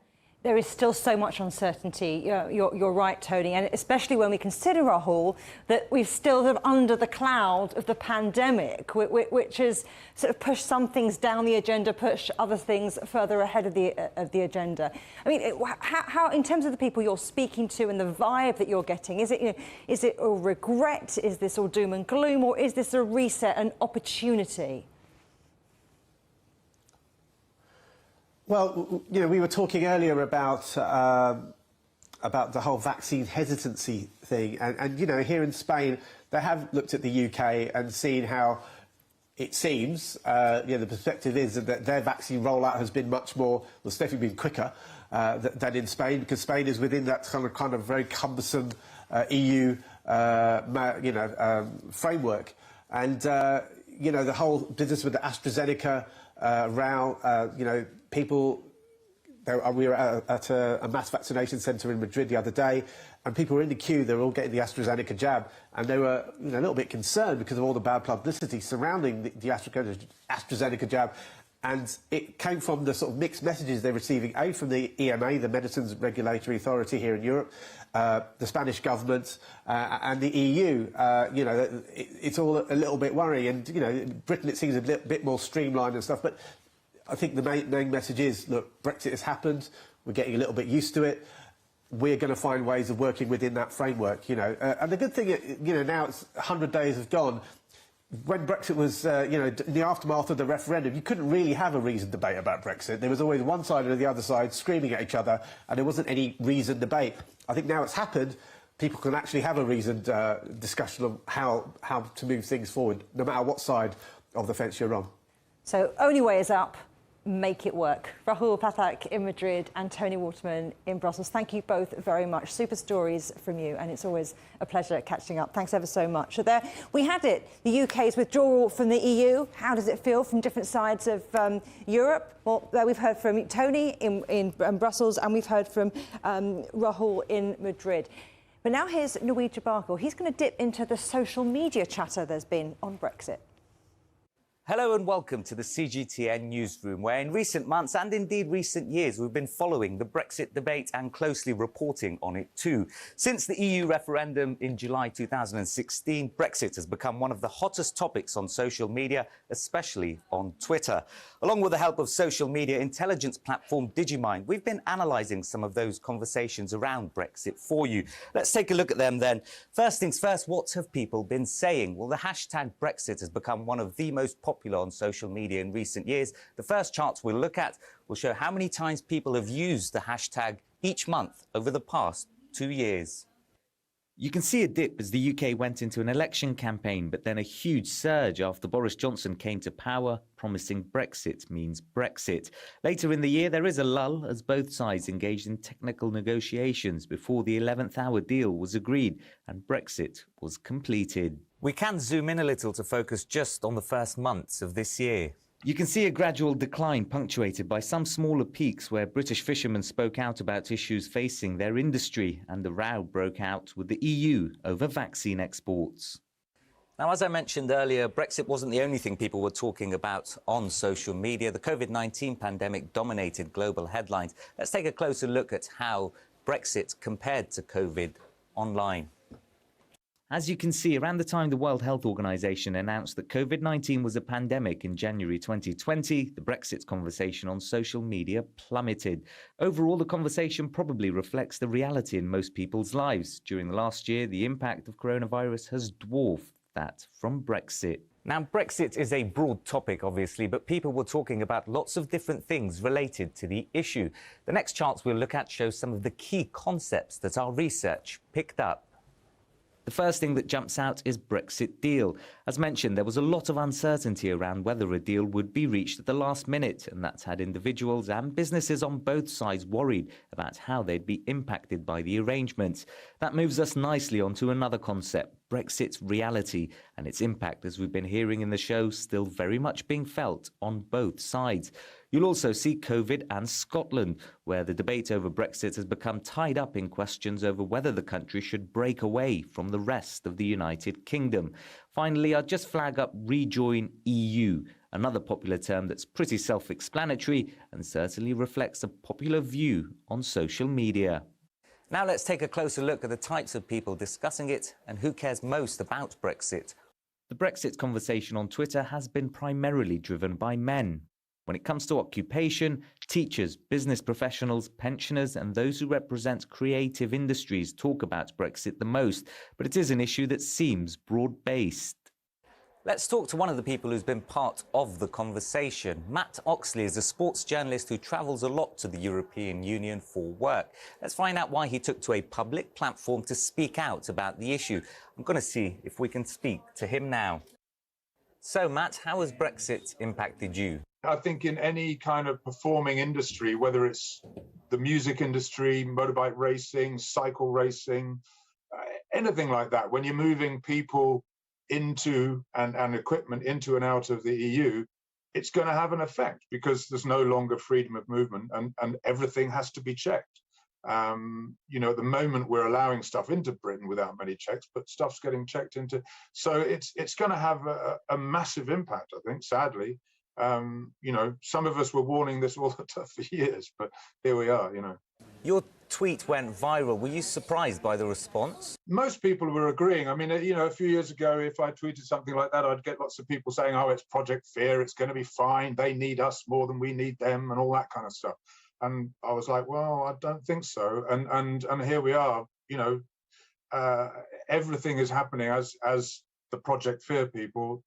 There is still so much uncertainty. You're right, Toni, and especially when we consider, Rahul, that we're still sort of under the cloud of the pandemic, which has sort of pushed some things down the agenda, pushed other things further ahead of the agenda. I mean, how, in terms of the people you're speaking to and the vibe that you're getting, is it a regret? Is this all doom and gloom, or is this a reset, an opportunity? Well, you know, we were talking earlier about the whole vaccine hesitancy thing, and you know, here in Spain, they have looked at the UK and seen how it seems, you know, the perspective is that their vaccine rollout has been much more, well, it's definitely been quicker than in Spain, because Spain is within that kind of very cumbersome EU, framework, and you know, the whole business with the AstraZeneca row, you know. People, we were at a mass vaccination centre in Madrid the other day, and people were in the queue. They were all getting the AstraZeneca jab, and they were, you know, a little bit concerned because of all the bad publicity surrounding the AstraZeneca jab. And it came from the sort of mixed messages they're receiving, A, from the EMA, the Medicines Regulatory Authority here in Europe, the Spanish government, and the EU. You know, it's all a little bit worrying. And, you know, Britain, it seems a bit more streamlined and stuff, but I think the main message is, look, Brexit has happened. We're getting a little bit used to it. We're going to find ways of working within that framework, you know. And the good thing, you know, now it's 100 days have gone. When Brexit was, you know, in the aftermath of the referendum, you couldn't really have a reasoned debate about Brexit. There was always one side or the other side screaming at each other, and there wasn't any reasoned debate. I think now it's happened, people can actually have a reasoned discussion of how to move things forward, no matter what side of the fence you're on. So, only way is up. Make it work. Rahul Pathak in Madrid and Toni Waterman in Brussels. Thank you both very much. Super stories from you, and it's always a pleasure catching up. Thanks ever so much. So there we had it. The UK's withdrawal from the EU. How does it feel from different sides of Europe? Well, we've heard from Toni in Brussels, and we've heard from Rahul in Madrid. But now here's Nadia Becir. He's going to dip into the social media chatter there's been on Brexit. Hello and welcome to the CGTN newsroom, where in recent months and indeed recent years we've been following the Brexit debate and closely reporting on it too. Since the EU referendum in July 2016, Brexit has become one of the hottest topics on social media, especially on Twitter. Along with the help of social media intelligence platform Digimind, we've been analysing some of those conversations around Brexit for you. Let's take a look at them then. First things first, what have people been saying? Well, the hashtag Brexit has become one of the most popular on social media in recent years. The first charts we'll look at will show how many times people have used the hashtag each month over the past 2 years. You can see a dip as the UK went into an election campaign, but then a huge surge after Boris Johnson came to power, promising Brexit means Brexit. Later in the year, there is a lull as both sides engaged in technical negotiations before the 11th hour deal was agreed and Brexit was completed. We can zoom in a little to focus just on the first months of this year. You can see a gradual decline punctuated by some smaller peaks where British fishermen spoke out about issues facing their industry, and the row broke out with the EU over vaccine exports. Now, as I mentioned earlier, Brexit wasn't the only thing people were talking about on social media. The COVID-19 pandemic dominated global headlines. Let's take a closer look at how Brexit compared to COVID online. As you can see, around the time the World Health Organization announced that COVID-19 was a pandemic in January 2020, the Brexit conversation on social media plummeted. Overall, the conversation probably reflects the reality in most people's lives. During the last year, the impact of coronavirus has dwarfed that from Brexit. Now, Brexit is a broad topic, obviously, but people were talking about lots of different things related to the issue. The next charts we'll look at show some of the key concepts that our research picked up. The first thing that jumps out is Brexit deal. As mentioned, there was a lot of uncertainty around whether a deal would be reached at the last minute, and that's had individuals and businesses on both sides worried about how they'd be impacted by the arrangements. That moves us nicely onto another concept, Brexit's reality and its impact, as we've been hearing in the show, still very much being felt on both sides. You'll also see COVID and Scotland, where the debate over Brexit has become tied up in questions over whether the country should break away from the rest of the United Kingdom. Finally, I'll just flag up rejoin EU, another popular term that's pretty self-explanatory and certainly reflects a popular view on social media. Now let's take a closer look at the types of people discussing it and who cares most about Brexit. The Brexit conversation on Twitter has been primarily driven by men. When it comes to occupation, teachers, business professionals, pensioners and those who represent creative industries talk about Brexit the most, but it is an issue that seems broad-based. Let's talk to one of the people who's been part of the conversation. Matt Oxley is a sports journalist who travels a lot to the European Union for work. Let's find out why he took to a public platform to speak out about the issue. I'm going to see if we can speak to him now. So, Matt, how has Brexit impacted you? I think in any kind of performing industry, whether it's the music industry, motorbike racing, cycle racing, anything like that, when you're moving people into and equipment into and out of the EU, it's going to have an effect because there's no longer freedom of movement and everything has to be checked. You know, at the moment we're allowing stuff into Britain without many checks, but stuff's getting checked into. So it's going to have a massive impact, I think, sadly. You know, some of us were warning this all the time for years, but here we are, you know. Your tweet went viral. Were you surprised by the response? Most people were agreeing. I mean, you know, a few years ago, if I tweeted something like that, I'd get lots of people saying, oh, it's Project Fear, it's going to be fine, they need us more than we need them, and all that kind of stuff. And I was like, well, I don't think so. And here we are, you know, everything is happening as the Project Fear people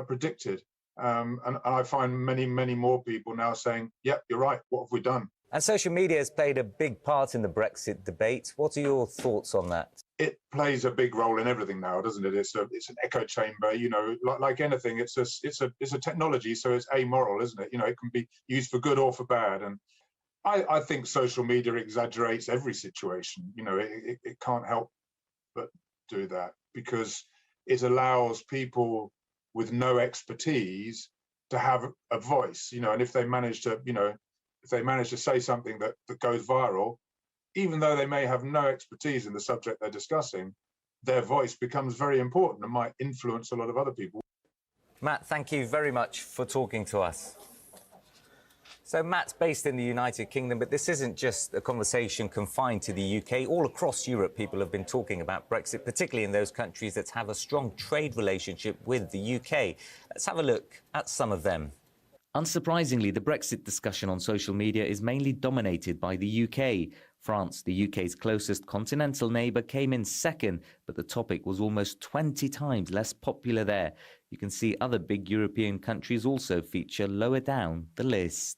predicted. And I find many, many more people now saying, yep, you're right, what have we done? And social media has played a big part in the Brexit debate. What are your thoughts on that? It plays a big role in everything now, doesn't it? It's an echo chamber, you know, like anything. It's a technology, so it's amoral, isn't it? You know, it can be used for good or for bad. And I think social media exaggerates every situation. You know, it can't help but do that because it allows people with no expertise to have a voice, you know, and if they manage to, you know, if they manage to say something that goes viral, even though they may have no expertise in the subject they're discussing, their voice becomes very important and might influence a lot of other people. Matt, thank you very much for talking to us. So Matt's based in the United Kingdom, but this isn't just a conversation confined to the UK. All across Europe, people have been talking about Brexit, particularly in those countries that have a strong trade relationship with the UK. Let's have a look at some of them. Unsurprisingly, the Brexit discussion on social media is mainly dominated by the UK. France, the UK's closest continental neighbour, came in second, but the topic was almost 20 times less popular there. You can see other big European countries also feature lower down the list.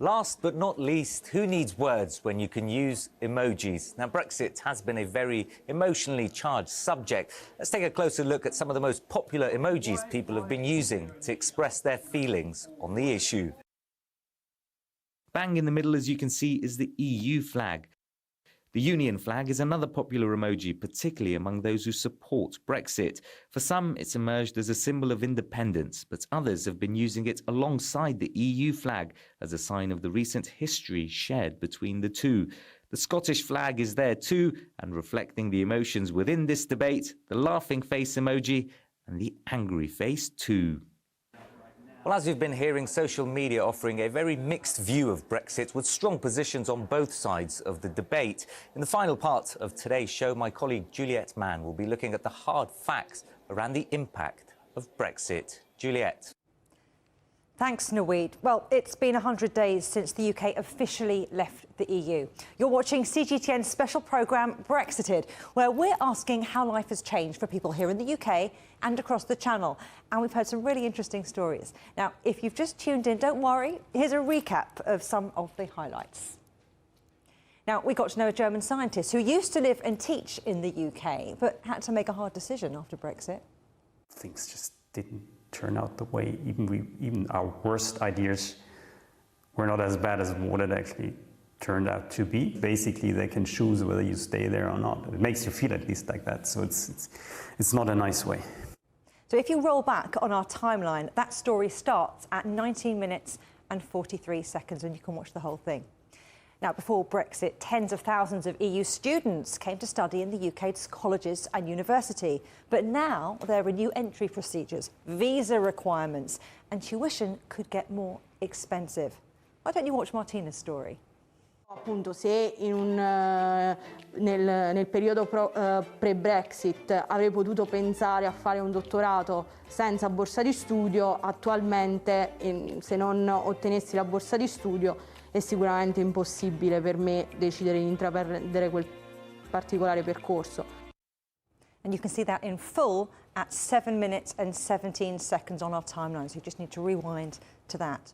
Last but not least, who needs words when you can use emojis? Now, Brexit has been a very emotionally charged subject. Let's take a closer look at some of the most popular emojis people have been using to express their feelings on the issue. Bang in the middle, as you can see, is the EU flag. The Union flag is another popular emoji, particularly among those who support Brexit. For some, it's emerged as a symbol of independence, but others have been using it alongside the EU flag as a sign of the recent history shared between the two. The Scottish flag is there too, and reflecting the emotions within this debate, the laughing face emoji and the angry face too. Well, as we've been hearing, social media offering a very mixed view of Brexit with strong positions on both sides of the debate. In the final part of today's show, my colleague Juliette Mann will be looking at the hard facts around the impact of Brexit. Juliette. Thanks, Naweed. Well, it's been 100 days since the UK officially left the EU. You're watching CGTN's special programme, Brexited, where we're asking how life has changed for people here in the UK and across the Channel. And we've heard some really interesting stories. Now, if you've just tuned in, don't worry. Here's a recap of some of the highlights. Now, we got to know a German scientist who used to live and teach in the UK, but had to make a hard decision after Brexit. Things just didn't turn out the way even our worst ideas were not as bad as what it actually turned out to be. Basically, they can choose whether you stay there or not. It makes you feel at least like that, so it's not a nice way. So if you roll back on our timeline, that story starts at 19 minutes and 43 seconds, and you can watch the whole thing. Now, before Brexit, tens of thousands of EU students came to study in the UK's colleges and university. But now there are new entry procedures, visa requirements, and tuition could get more expensive. Why don't you watch Martina's story? Appunto, se nel periodo pre-Brexit avrei potuto pensare a fare un dottorato senza borsa di studio, attualmente se non ottenessi la borsa di studio è sicuramente impossibile per me decidere di intraprendere quel particolare percorso. And you can see that in full at 7 minutes and 17 seconds on our timeline, so you just need to rewind to that.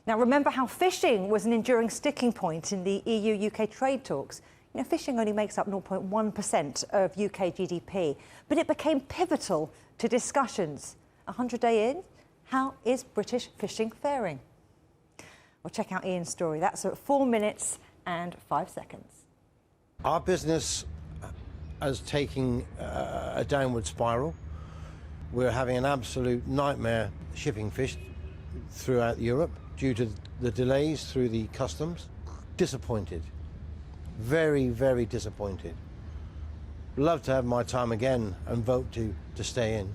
Now, remember how fishing was an enduring sticking point in the EU-UK trade talks. You know, fishing only makes up 0.1% of UK GDP, but it became pivotal to discussions. 100 days in, how is British fishing faring? Well, check out Ian's story. That's at 4 minutes and 5 seconds. Our business is taking a downward spiral. We're having an absolute nightmare shipping fish throughout Europe due to the delays through the customs. Disappointed. Very, very disappointed. Love to have my time again and vote to stay in.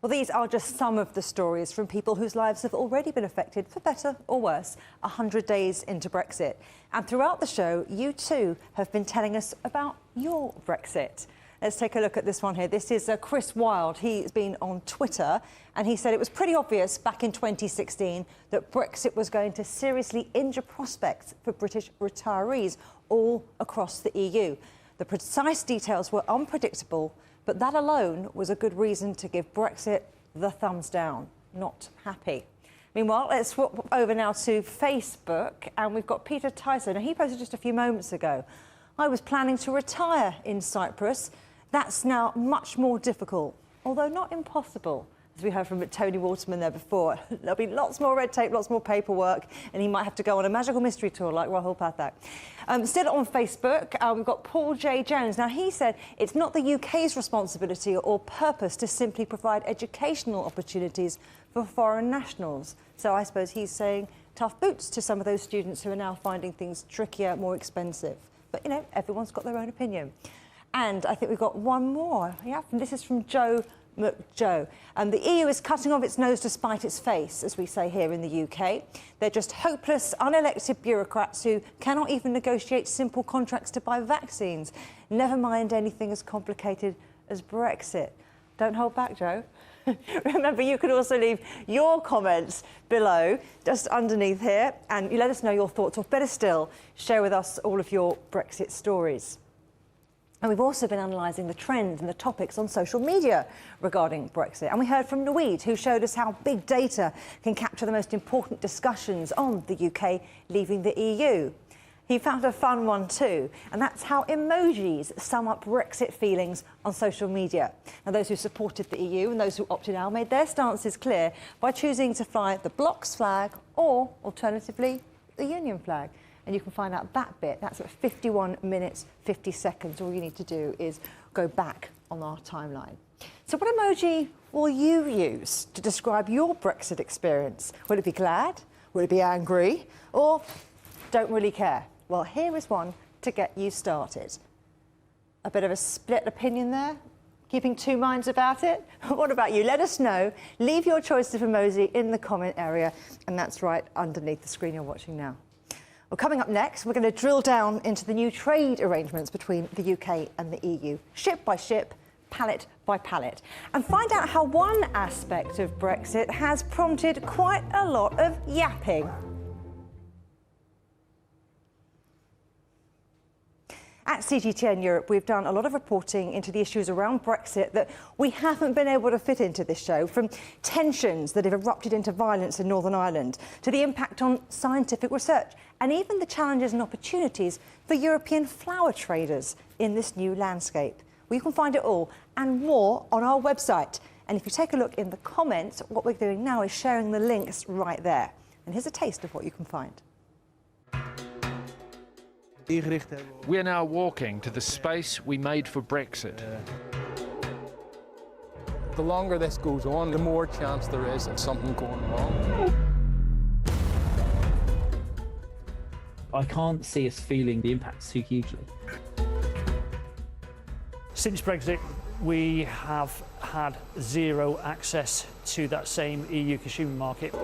Well, these are just some of the stories from people whose lives have already been affected, for better or worse, 100 days into Brexit. And throughout the show, you too have been telling us about your Brexit. Let's take a look at this one here. This is Chris Wilde. He's been on Twitter and he said it was pretty obvious back in 2016 that Brexit was going to seriously injure prospects for British retirees all across the EU. The precise details were unpredictable, but that alone was a good reason to give Brexit the thumbs down. Not happy. Meanwhile, let's swap over now to Facebook, and we've got Peter Tyson. He posted just a few moments ago. I was planning to retire in Cyprus. That's now much more difficult, although not impossible. As we heard from Toni Waterman there before, there'll be lots more red tape, lots more paperwork, and he might have to go on a magical mystery tour like Rahul Pathak. Still on Facebook, we've got Paul J. Jones. Now, he said it's not the UK's responsibility or purpose to simply provide educational opportunities for foreign nationals. So I suppose he's saying tough boots to some of those students who are now finding things trickier, more expensive. But, you know, everyone's got their own opinion. And I think we've got one more. Yeah, and this is from Joe McJoe. The EU is cutting off its nose to spite its face, as we say here in the UK. They're just hopeless, unelected bureaucrats who cannot even negotiate simple contracts to buy vaccines. Never mind anything as complicated as Brexit. Don't hold back, Joe. Remember, you can also leave your comments below, just underneath here, and you let us know your thoughts, or better still, share with us all of your Brexit stories. And we've also been analysing the trends and the topics on social media regarding Brexit. And we heard from Naweed, who showed us how big data can capture the most important discussions on the UK leaving the EU. He found a fun one too, and that's how emojis sum up Brexit feelings on social media. Now, those who supported the EU and those who opted out made their stances clear by choosing to fly the bloc's flag or, alternatively, the Union flag. And you can find out that bit. That's at 51 minutes, 50 seconds. All you need to do is go back on our timeline. So what emoji will you use to describe your Brexit experience? Will it be glad? Will it be angry? Or don't really care? Well, here is one to get you started. A bit of a split opinion there? Keeping two minds about it? What about you? Let us know. Leave your choice of emoji in the comment area, and that's right underneath the screen you're watching now. Well, coming up next, we're going to drill down into the new trade arrangements between the UK and the EU, ship by ship, pallet by pallet, and find out how one aspect of Brexit has prompted quite a lot of yapping. At CGTN Europe, we've done a lot of reporting into the issues around Brexit that we haven't been able to fit into this show, from tensions that have erupted into violence in Northern Ireland to the impact on scientific research and even the challenges and opportunities for European flower traders in this new landscape. Well, you can find it all and more on our website. And if you take a look in the comments, what we're doing now is sharing the links right there. And here's a taste of what you can find. We are now walking to the space we made for Brexit. The longer this goes on, the more chance there is of something going wrong. I can't see us feeling the impacts too hugely. Since Brexit, we have had zero access to that same EU consumer market.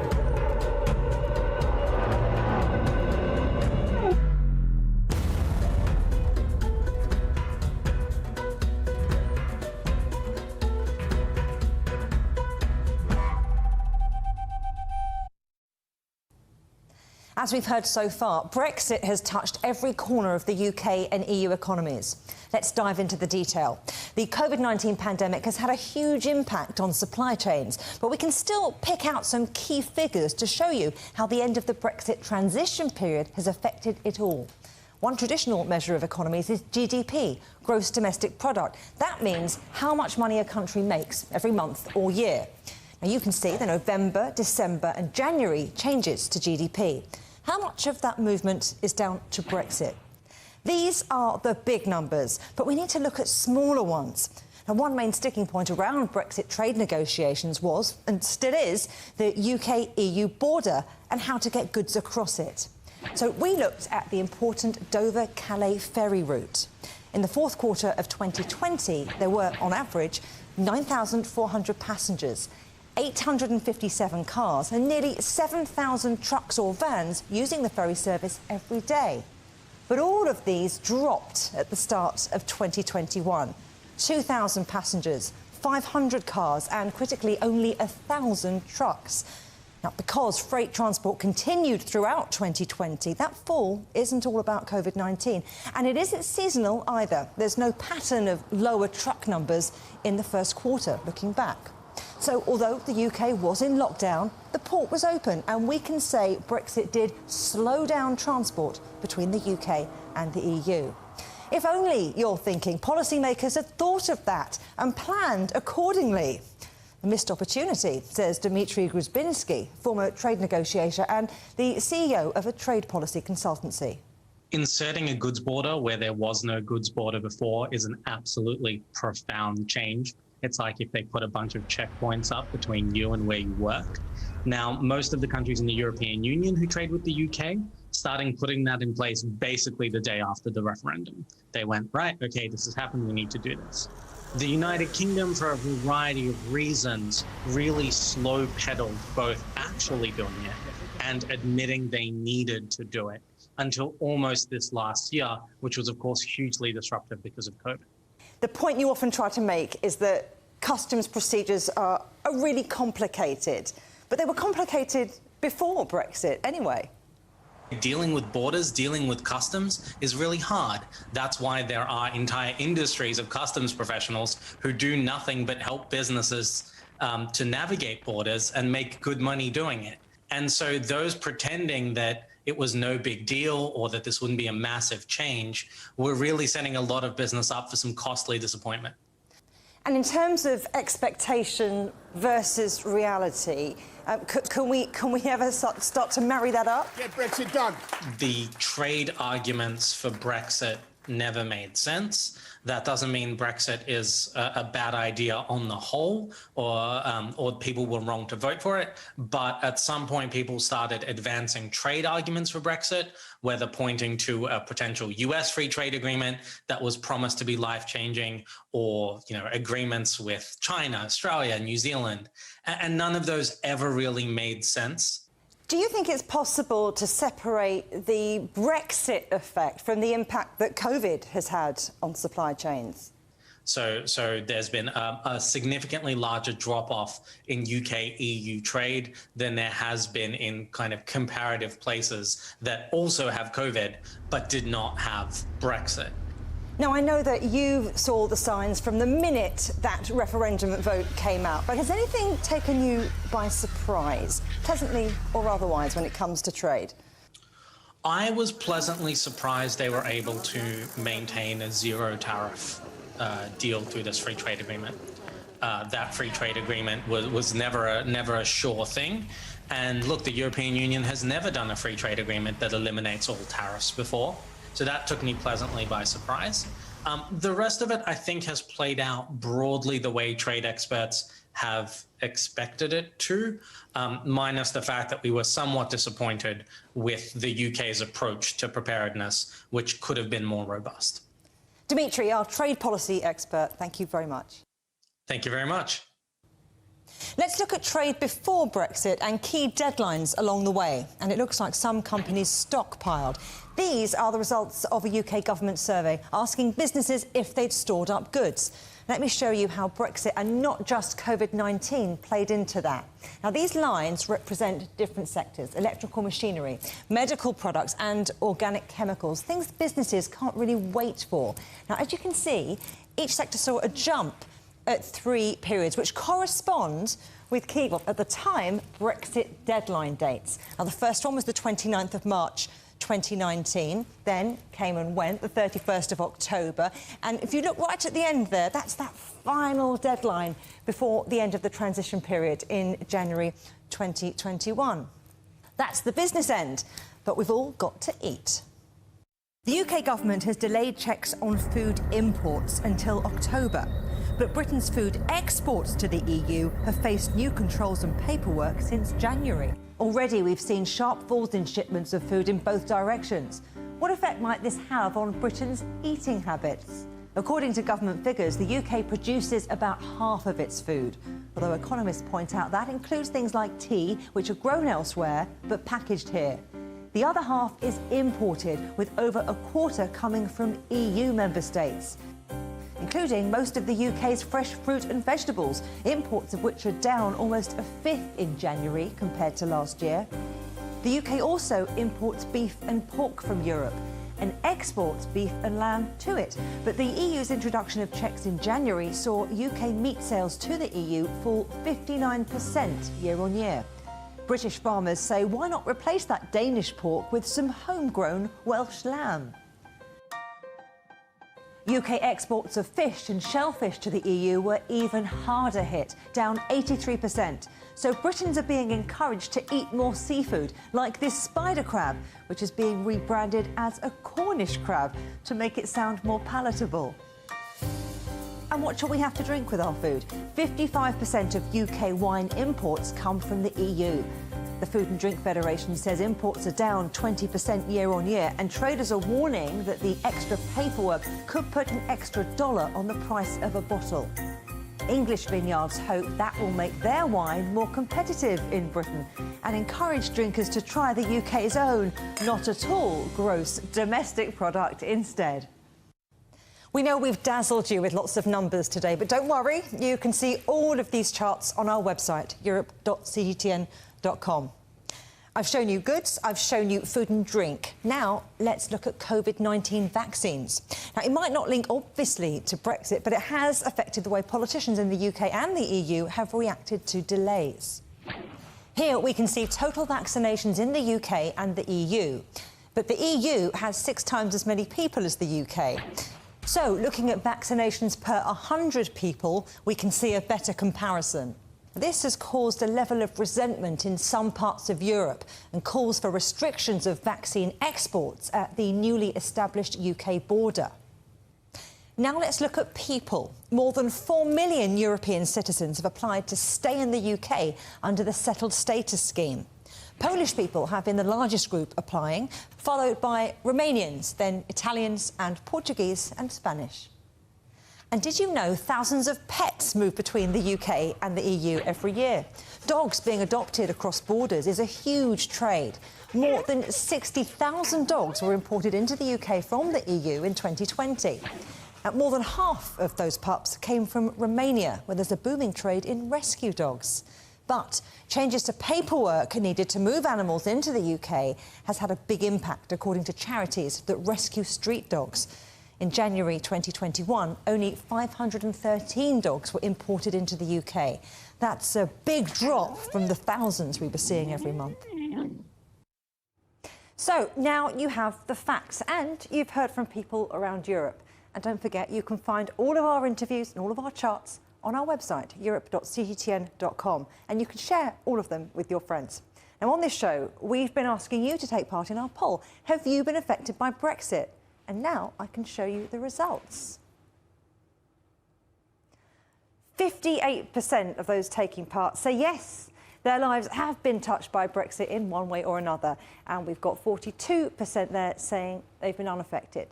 As we've heard so far, Brexit has touched every corner of the UK and EU economies. Let's dive into the detail. The COVID-19 pandemic has had a huge impact on supply chains, but we can still pick out some key figures to show you how the end of the Brexit transition period has affected it all. One traditional measure of economies is GDP, gross domestic product. That means how much money a country makes every month or year. Now, you can see the November, December and January changes to GDP. How much of that movement is down to Brexit? These are the big numbers, but we need to look at smaller ones. Now, one main sticking point around Brexit trade negotiations was, and still is, the UK-EU border and how to get goods across it. So we looked at the important Dover-Calais ferry route. In the fourth quarter of 2020, there were, on average, 9,400 passengers, 857 cars and nearly 7,000 trucks or vans using the ferry service every day. But all of these dropped at the start of 2021. 2,000 passengers, 500 cars and, critically, only 1,000 trucks. Now, because freight transport continued throughout 2020, that fall isn't all about COVID-19. And it isn't seasonal either. There's no pattern of lower truck numbers in the first quarter, looking back. So, although the UK was in lockdown, the port was open, and we can say Brexit did slow down transport between the UK and the EU. If only, you're thinking, policymakers had thought of that and planned accordingly. A missed opportunity, says Dmitry Gruzbinski, former trade negotiator and the CEO of a trade policy consultancy. Inserting a goods border where there was no goods border before is an absolutely profound change. It's like if they put a bunch of checkpoints up between you and where you work. Now, most of the countries in the European Union who trade with the UK starting putting that in place basically the day after the referendum. They went, right, okay, this has happened, we need to do this. The United Kingdom, for a variety of reasons, really slow-pedaled both actually doing it and admitting they needed to do it until almost this last year, which was, of course, hugely disruptive because of COVID. The point you often try to make is that customs procedures are really complicated, but they were complicated before Brexit anyway. Dealing with borders, dealing with customs is really hard. That's why there are entire industries of customs professionals who do nothing but help businesses to navigate borders and make good money doing it. And so those pretending that it was no big deal or that this wouldn't be a massive change were really setting a lot of business up for some costly disappointment. And in terms of expectation versus reality, can we ever start to marry that up? Get Brexit done. The trade arguments for Brexit never made sense. That doesn't mean Brexit is a bad idea on the whole, or people were wrong to vote for it. But at some point, people started advancing trade arguments for Brexit, whether pointing to a potential US free trade agreement that was promised to be life-changing, or agreements with China, Australia, New Zealand, and none of those ever really made sense. Do you think it's possible to separate the Brexit effect from the impact that COVID has had on supply chains? So there's been a significantly larger drop-off in UK-EU trade than there has been in kind of comparative places that also have COVID but did not have Brexit. Now, I know that you saw the signs from the minute that referendum vote came out, but has anything taken you by surprise, pleasantly or otherwise, when it comes to trade? I was pleasantly surprised they were able to maintain a zero tariff deal through this free trade agreement. That free trade agreement was never a sure thing. And look, the European Union has never done a free trade agreement that eliminates all tariffs before. So that took me pleasantly by surprise. The rest of it, I think, has played out broadly the way trade experts have expected it to, minus the fact that we were somewhat disappointed with the UK's approach to preparedness, which could have been more robust. Dimitri, our trade policy expert, thank you very much. Thank you very much. Let's look at trade before Brexit and key deadlines along the way. And it looks like some companies stockpiled. These are the results of a UK government survey asking businesses if they'd stored up goods. Let me show you how Brexit and not just COVID-19 played into that. Now, these lines represent different sectors: electrical machinery, medical products and organic chemicals, things businesses can't really wait for. Now, as you can see, each sector saw a jump at 3 periods, which corresponds with key, at the time, Brexit deadline dates. Now, the first one was the 29th of March 2019, then came and went the 31st of October. And if you look right at the end there, that's that final deadline before the end of the transition period in January 2021. That's the business end, but we've all got to eat. The UK government has delayed checks on food imports until October. But Britain's food exports to the EU have faced new controls and paperwork since January. Already we've seen sharp falls in shipments of food in both directions. What effect might this have on Britain's eating habits? According to government figures, the UK produces about half of its food, although economists point out that includes things like tea, which are grown elsewhere but packaged here. The other half is imported, with over a quarter coming from EU member states, including most of the UK's fresh fruit and vegetables, imports of which are down almost a fifth in January compared to last year. The UK also imports beef and pork from Europe and exports beef and lamb to it. But the EU's introduction of checks in January saw UK meat sales to the EU fall 59% year on year. British farmers say, why not replace that Danish pork with some homegrown Welsh lamb? UK exports of fish and shellfish to the EU were even harder hit, down 83%. So Britons are being encouraged to eat more seafood, like this spider crab, which is being rebranded as a Cornish crab to make it sound more palatable. And what shall we have to drink with our food? 55% of UK wine imports come from the EU. The Food and Drink Federation says imports are down 20% year on year, and traders are warning that the extra paperwork could put an extra $1 on the price of a bottle. English vineyards hope that will make their wine more competitive in Britain and encourage drinkers to try the UK's own, not at all gross domestic product instead. We know we've dazzled you with lots of numbers today, but don't worry, you can see all of these charts on our website, europe.cgtn.com. I've shown you goods, I've shown you food and drink. Now, let's look at COVID-19 vaccines. Now, it might not link obviously to Brexit, but it has affected the way politicians in the UK and the EU have reacted to delays. Here we can see total vaccinations in the UK and the EU. But the EU has 6 times as many people as the UK. So, looking at vaccinations per 100 people, we can see a better comparison. This has caused a level of resentment in some parts of Europe and calls for restrictions of vaccine exports at the newly established UK border. Now let's look at people. More than 4 million European citizens have applied to stay in the UK under the settled status scheme. Polish people have been the largest group applying, followed by Romanians, then Italians and Portuguese and Spanish. And did you know thousands of pets move between the UK and the EU every year? Dogs being adopted across borders is a huge trade. More than 60,000 dogs were imported into the UK from the EU in 2020. More than half of those pups came from Romania, where there's a booming trade in rescue dogs. But changes to paperwork needed to move animals into the UK has had a big impact, according to charities that rescue street dogs. In January 2021, only 513 dogs were imported into the UK. That's a big drop from the thousands we were seeing every month. So now you have the facts, and you've heard from people around Europe. And don't forget, you can find all of our interviews and all of our charts on our website, europe.cgtn.com, and you can share all of them with your friends. Now, on this show, we've been asking you to take part in our poll. Have you been affected by Brexit? And now I can show you the results. 58% of those taking part say yes, their lives have been touched by Brexit in one way or another. And we've got 42% there saying they've been unaffected.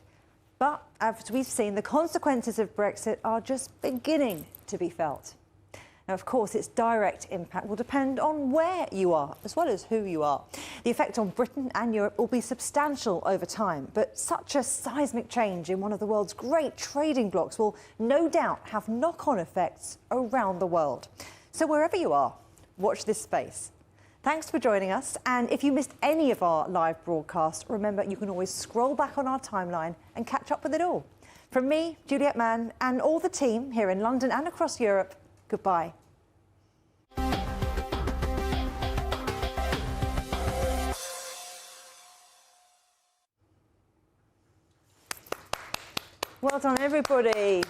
But as we've seen, the consequences of Brexit are just beginning to be felt. Now, of course, its direct impact will depend on where you are, as well as who you are. The effect on Britain and Europe will be substantial over time, but such a seismic change in one of the world's great trading blocs will no doubt have knock-on effects around the world. So wherever you are, watch this space. Thanks for joining us, and if you missed any of our live broadcasts, remember you can always scroll back on our timeline and catch up with it all. From me, Juliet Mann, and all the team here in London and across Europe, goodbye. Well done, everybody.